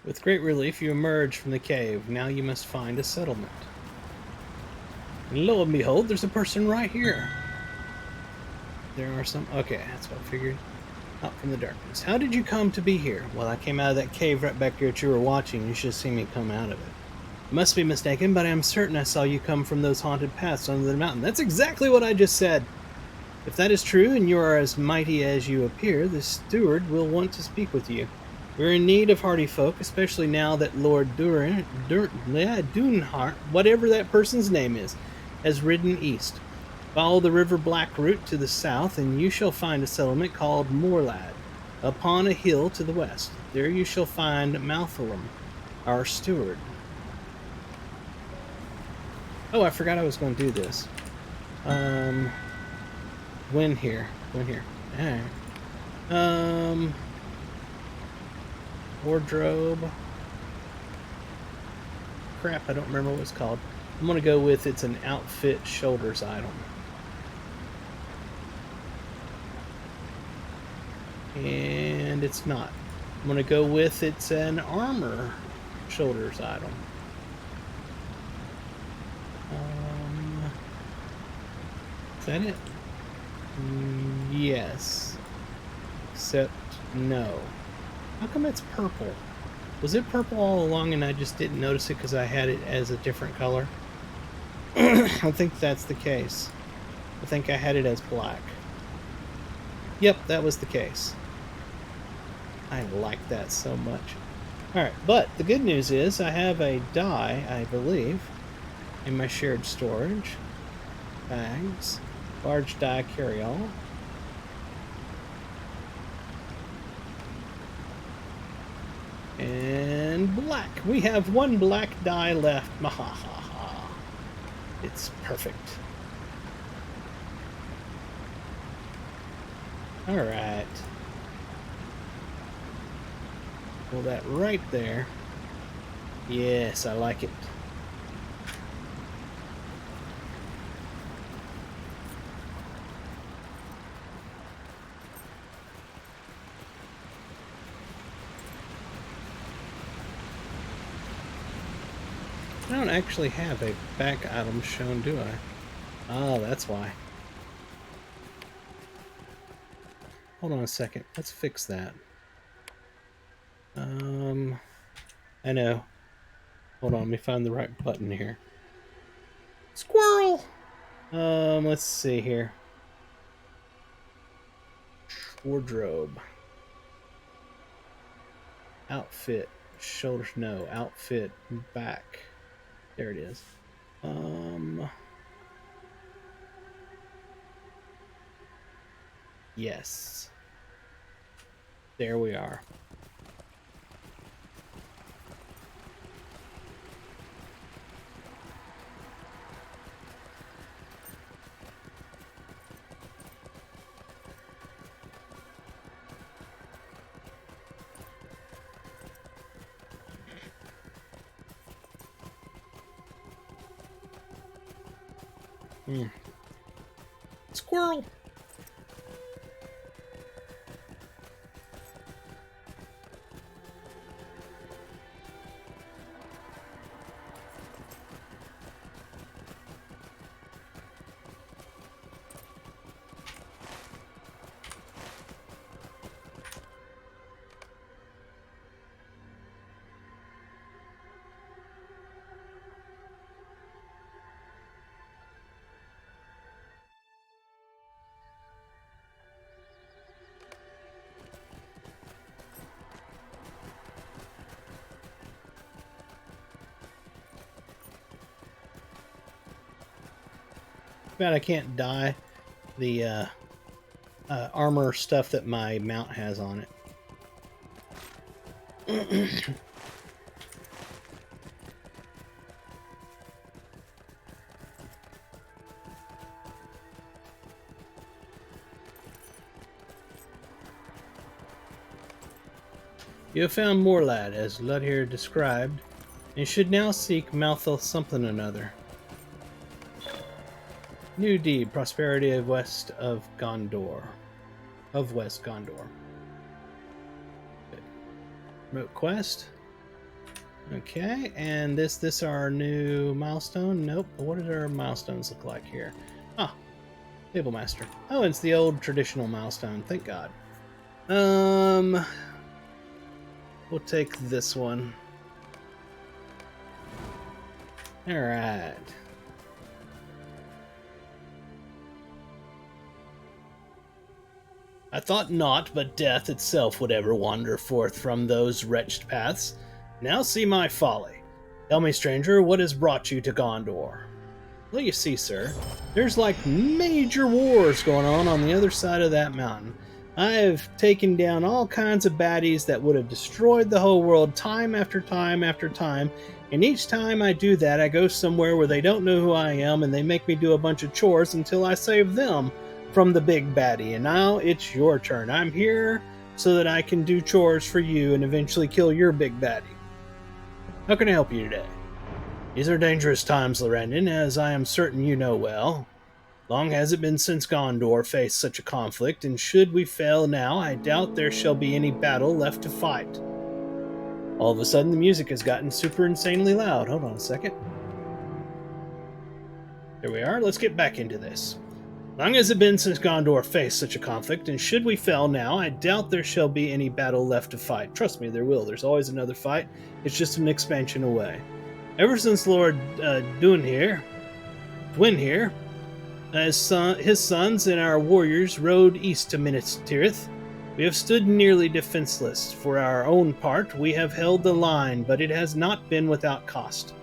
With great relief, you emerge from the cave. Now you must find a settlement. And lo and behold, there's a person right here. There are some. Okay, that's what I figured. Out from the darkness. How did you come to be here? Well, I came out of that cave right back here that you were watching. You should have seen me come out of it. I must be mistaken, but I am certain I saw you come from those haunted paths under the mountain. That's exactly what I just said. If that is true, and you are as mighty as you appear, the steward will want to speak with you. We're in need of hardy folk, especially now that Lord Dunhart, whatever that person's name is, has ridden east. Follow the River Black route to the south, and you shall find a settlement called Morlad, upon a hill to the west. There you shall find Malthalam, our steward. Oh, I forgot I was going to do this. Win here. Alright. Wardrobe. Crap, I don't remember what it's called. I'm going to go with it's an outfit shoulders item. And it's not. I'm going to go with it's an armor shoulders item. Is that it? Yes. Except no. How come it's purple? Was it purple all along and I just didn't notice it because I had it as a different color? I think that's the case. I think I had it as black. Yep, that was the case. I like that so much. Alright, but the good news is I have a die, I believe, in my shared storage. Bags. Large die carry-all. And black. We have one black die left. Mahahaha. It's perfect. Alright. Pull that right there. Yes, I like it. I don't actually have a back item shown, do I? Oh, that's why. Hold on a second. Let's fix that. I know. Hold on, let me find the right button here. Squirrel! Let's see here. Wardrobe. Outfit. Shoulders, no. Outfit, back. There it is. Yes. There we are. Squirrel! Bad I can't dye the armor stuff that my mount has on it. You have found Morlad, as Ludhir described, and should now seek Malthal something or another. New deed, prosperity of West Gondor. Good. Remote quest. Okay, and this our new milestone? Nope. What do our milestones look like here? Ah, Table Master. Oh, it's the old traditional milestone. Thank God. We'll take this one. All right. I thought not, but death itself would ever wander forth from those wretched paths. Now see my folly. Tell me, stranger, what has brought you to Gondor? Well, you see, sir, there's like major wars going on the other side of that mountain. I have taken down all kinds of baddies that would have destroyed the whole world time after time after time, and each time I do that, I go somewhere where they don't know who I am, and they make me do a bunch of chores until I save them from the big baddie. And now it's your turn. I'm here so that I can do chores for you and eventually kill your big baddie. How can I help you today? These are dangerous times, Lorrandan, as I am certain you know well. Long has it been since Gondor faced such a conflict, and should we fail now, I doubt there shall be any battle left to fight. All of a sudden, the music has gotten super insanely loud. Hold on a second. There we are. Let's get back into this. Long has it been since Gondor faced such a conflict, and should we fail now, I doubt there shall be any battle left to fight. Trust me, there will. There's always another fight. It's just an expansion away. Ever since Lord Dwin here, his sons and our warriors rode east to Minas Tirith, we have stood nearly defenseless. For our own part, we have held the line, but it has not been without cost.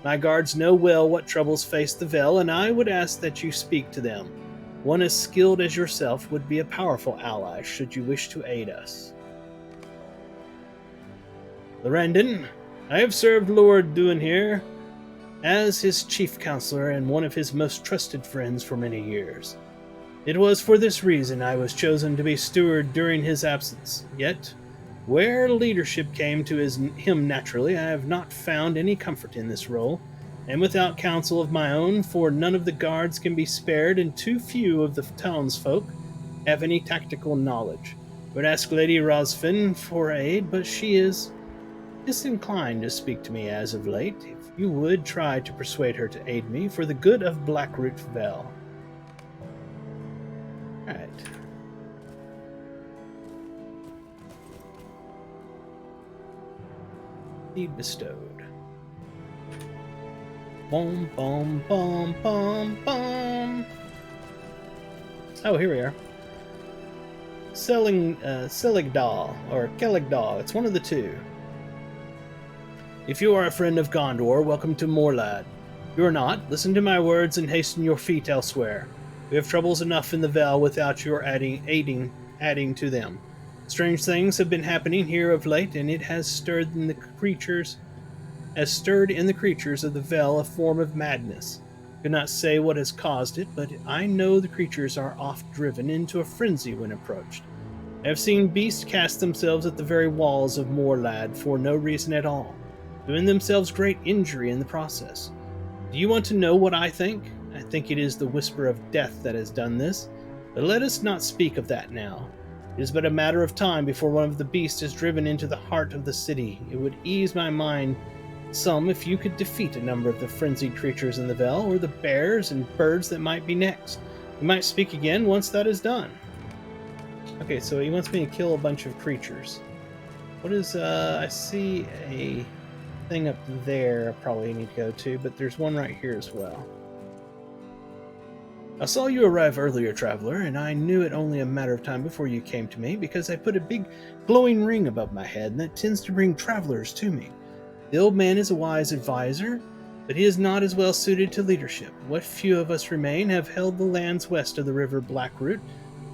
My guards know well what troubles face the Vale, and I would ask that you speak to them. One as skilled as yourself would be a powerful ally, should you wish to aid us. Lorrandan, I have served Lord Dwin here as his chief counselor and one of his most trusted friends for many years. It was for this reason I was chosen to be steward during his absence. Yet, where leadership came to him naturally, I have not found any comfort in this role, and without counsel of my own, for none of the guards can be spared, and too few of the townsfolk have any tactical knowledge. I would ask Lady Rosfin for aid, but she is disinclined to speak to me as of late. If you would try to persuade her to aid me for the good of Blackroot Vale. Alright. Deed bestowed. Boom, boom, boom, boom, boom. Oh, here we are. Seligdal, or Kelligdal. It's one of the two. If you are a friend of Gondor, welcome to Morlad. If you are not, listen to my words and hasten your feet elsewhere. We have troubles enough in the Vale without your adding to them. Strange things have been happening here of late, and it has stirred in the creatures of the Vale a form of madness. I could not say what has caused it, but I know the creatures are oft driven into a frenzy when approached. I have seen beasts cast themselves at the very walls of Morlad for no reason at all, doing themselves great injury in the process. Do you want to know what I think? I think it is the whisper of death that has done this, but let us not speak of that now. It is but a matter of time before one of the beasts is driven into the heart of the city. It would ease my mind some if you could defeat a number of the frenzied creatures in the Vale, or the bears and birds that might be next. We might speak again once that is done. Okay, so he wants me to kill a bunch of creatures. What is, I see a thing up there I probably need to go to, but there's one right here as well. I saw you arrive earlier, traveler, and I knew it only a matter of time before you came to me, because I put a big glowing ring above my head, and that tends to bring travelers to me. The old man is a wise advisor, but he is not as well suited to leadership. What few of us remain have held the lands west of the river Blackroot,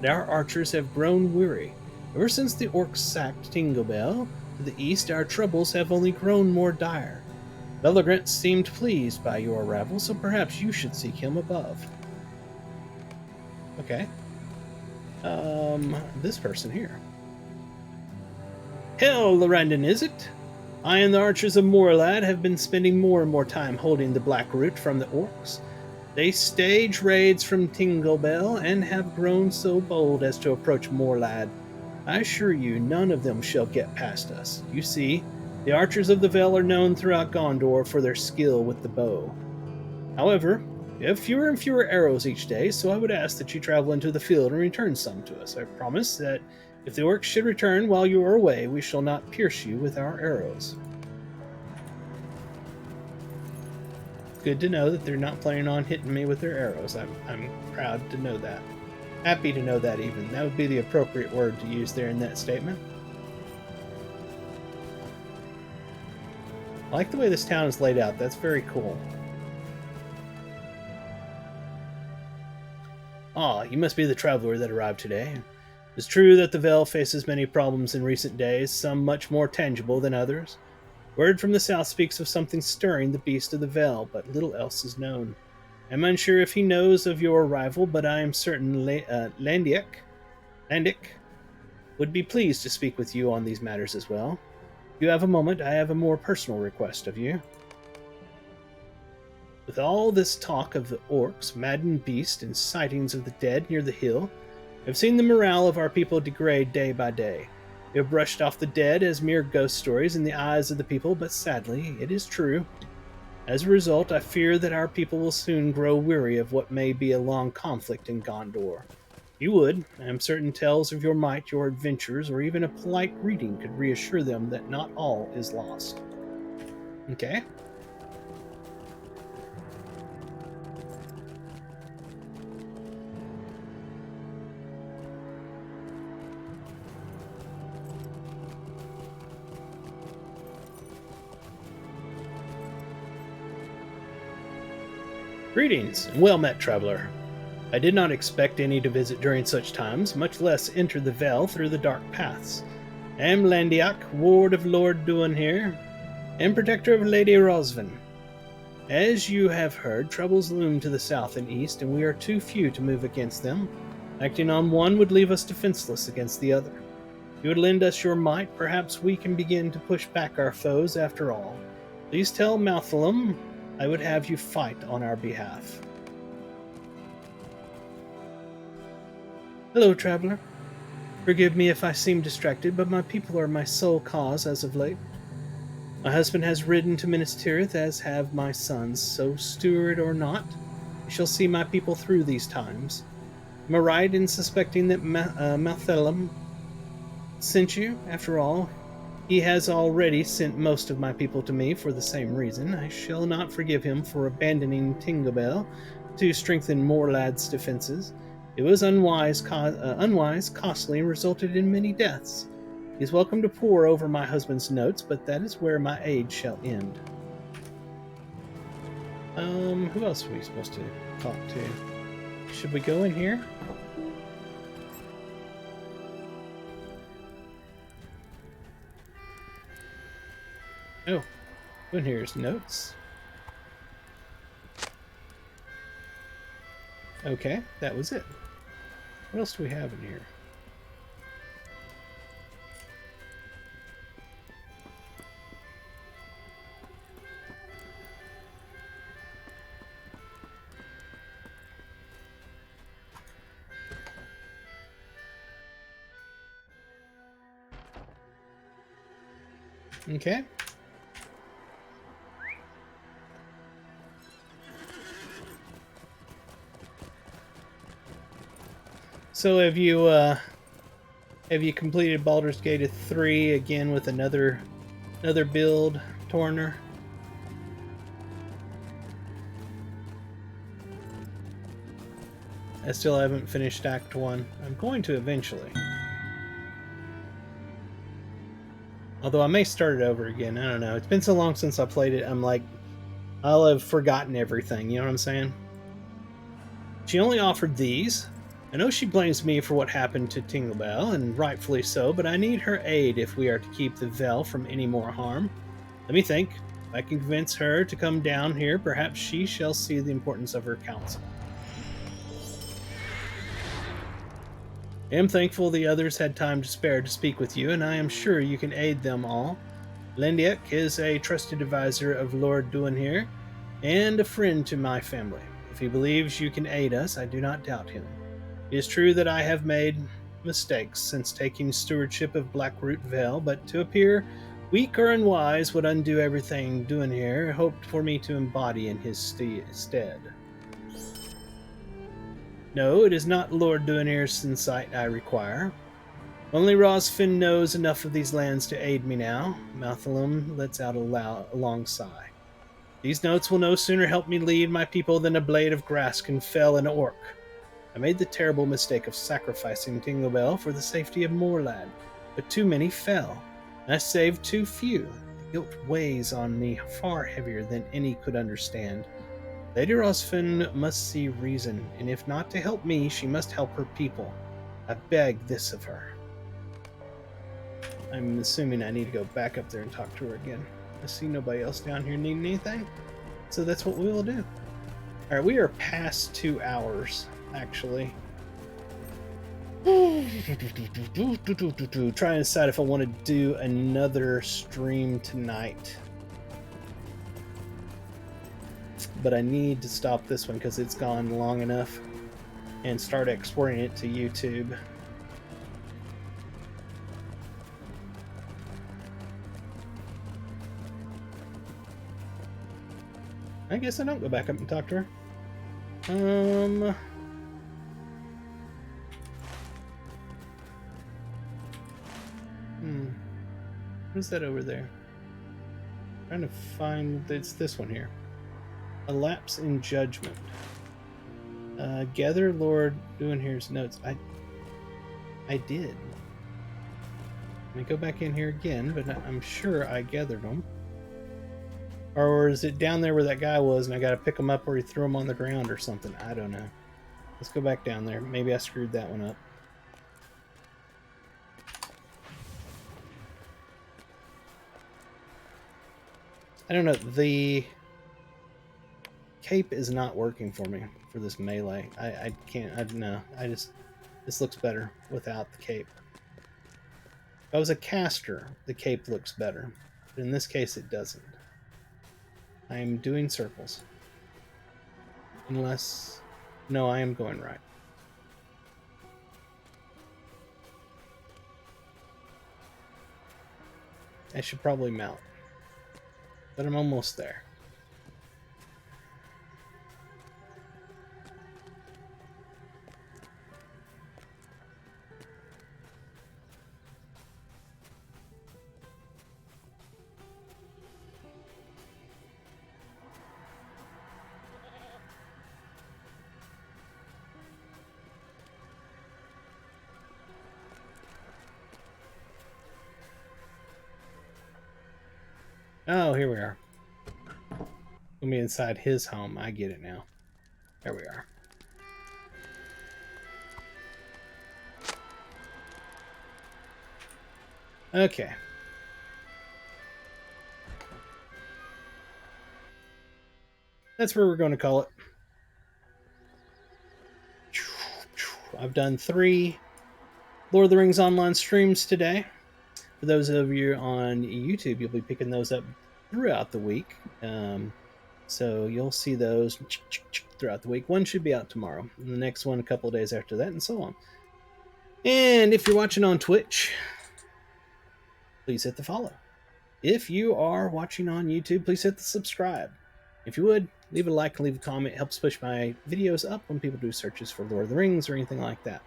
but our archers have grown weary. Ever since the orcs sacked Tinglebell to the east, our troubles have only grown more dire. Belgrant seemed pleased by your arrival, so perhaps you should seek him above. Okay. This person here. Hell, Lorrandan, is it? I and the archers of Morlad have been spending more and more time holding the Blackroot from the orcs. They stage raids from Tinglebell and have grown so bold as to approach Morlad. I assure you, none of them shall get past us. You see, the archers of the Vale are known throughout Gondor for their skill with the bow. However, You have fewer and fewer arrows each day, so I would ask that you travel into the field and return some to us. I promise that if the orcs should return while you are away, we shall not pierce you with our arrows. Good to know that they're not planning on hitting me with their arrows. I'm proud to know that. Happy to know that, even. That would be the appropriate word to use there in that statement. I like the way this town is laid out. That's very cool. Ah, you must be the traveler that arrived today. It's true that the Vale faces many problems in recent days, some much more tangible than others. Word from the south speaks of something stirring the beast of the Vale, but little else is known. I'm unsure if he knows of your arrival, but I am certain Landic would be pleased to speak with you on these matters as well. If you have a moment, I have a more personal request of you. With all this talk of the orcs, maddened beast, and sightings of the dead near the hill, I've seen the morale of our people degrade day by day. We have brushed off the dead as mere ghost stories in the eyes of the people, but sadly, it is true. As a result, I fear that our people will soon grow weary of what may be a long conflict in Gondor. You would, I am certain tales of your might, your adventures, or even a polite greeting could reassure them that not all is lost. Okay. Greetings, and well met, traveler. I did not expect any to visit during such times, much less enter the Vale through the dark paths. I am Landiak, ward of Lord Duan here, and protector of Lady Rosvin. As you have heard, troubles loom to the south and east, and we are too few to move against them. Acting on one would leave us defenseless against the other. If you would lend us your might, perhaps we can begin to push back our foes after all. Please tell Malthalum I would have you fight on our behalf. Hello, traveler. Forgive me if I seem distracted, but my people are my sole cause as of late. My husband has ridden to Minas Tirith, as have my sons, so steward or not, we shall see my people through these times. Am I right in suspecting that Malthalum sent you? After all, he has already sent most of my people to me for the same reason. I shall not forgive him for abandoning Tinglebell to strengthen Morlad's defenses. It was unwise, costly, and resulted in many deaths. He is welcome to pore over my husband's notes, but that is where my aid shall end. Who else are we supposed to talk to? Should we go in here? Oh, in here's notes. Okay, that was it. What else do we have in here? Okay. So have you completed Baldur's Gate 3 again with another build, Torner? I still haven't finished Act 1. I'm going to eventually. Although I may start it over again. I don't know. It's been so long since I played it, I'm like, I'll have forgotten everything. You know what I'm saying? She only offered these. I know she blames me for what happened to Tinglebell, and rightfully so, but I need her aid if we are to keep the Vale from any more harm. Let me think. If I can convince her to come down here, perhaps she shall see the importance of her counsel. I am thankful the others had time to spare to speak with you, and I am sure you can aid them all. Lendiak is a trusted advisor of Lord Duan here, and a friend to my family. If he believes you can aid us, I do not doubt him. It is true that I have made mistakes since taking stewardship of Blackroot Vale, but to appear weak or unwise would undo everything Duan here hoped for me to embody in his stead. No, it is not Lord Duaneir's insight I require. Only Rosfin knows enough of these lands to aid me now. Mathalum lets out a long sigh. These notes will no sooner help me lead my people than a blade of grass can fell an orc. I made the terrible mistake of sacrificing Tinglebell for the safety of Moorland, but too many fell, and I saved too few. The guilt weighs on me far heavier than any could understand. Lady Rosfin must see reason, and if not to help me, she must help her people. I beg this of her. I'm assuming I need to go back up there and talk to her again. I see nobody else down here needing anything, so that's what we will do. Alright, we are past 2 hours, actually. Trying to decide if I want to do another stream tonight. But I need to stop this one because it's gone long enough and start exporting it to YouTube. I guess I don't go back up and talk to her. What is that over there? I'm trying to find, it's this one here. A lapse in judgment. Gather Lord Duaneir's notes. I did. Let me go back in here again, but I'm sure I gathered them. Or is it down there where that guy was and I gotta pick him up or he threw him on the ground or something? I don't know. Let's go back down there. Maybe I screwed that one up. I don't know. The cape is not working for me for this melee. I can't. I don't know. This looks better without the cape. If I was a caster, the cape looks better. But in this case, it doesn't. I am doing circles. Unless... No, I am going right. I should probably mount. But I'm almost there. Oh, here we are. We'll be inside his home. I get it now. There we are. Okay. That's where we're going to call it. I've done 3 Lord of the Rings online streams today. For those of you on YouTube, you'll be picking those up throughout the week. So you'll see those throughout the week. One should be out tomorrow, and the next one a couple of days after that, and so on. And if you're watching on Twitch, please hit the follow. If you are watching on YouTube, please hit the subscribe. If you would, leave a like and leave a comment. It helps push my videos up when people do searches for Lord of the Rings or anything like that.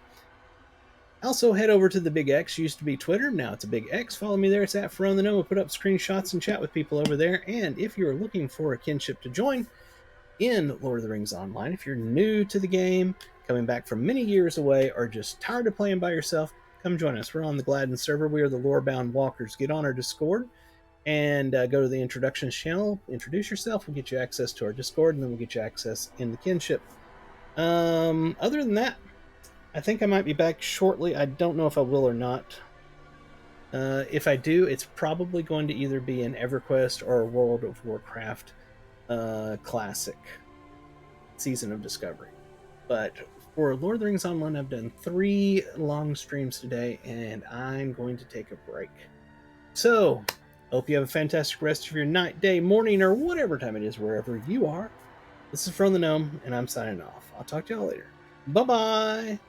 Also, head over to the Big X. Used to be Twitter, now it's a Big X. Follow me there. It's at Lorrandan. We'll put up screenshots and chat with people over there. And if you're looking for a kinship to join in Lord of the Rings Online, if you're new to the game, coming back from many years away, or just tired of playing by yourself, come join us. We're on the Gladden server. We are the Lorebound Walkers. Get on our Discord and go to the introductions channel. Introduce yourself. We'll get you access to our Discord, and then we'll get you access in the kinship. Other than that, I think I might be back shortly. I don't know if I will or not. If I do, it's probably going to either be an EverQuest or a World of Warcraft Classic Season of Discovery. But for Lord of the Rings Online, I've done 3 long streams today, and I'm going to take a break. So, hope you have a fantastic rest of your night, day, morning, or whatever time it is, wherever you are. This is From the Gnome, and I'm signing off. I'll talk to y'all later. Bye-bye!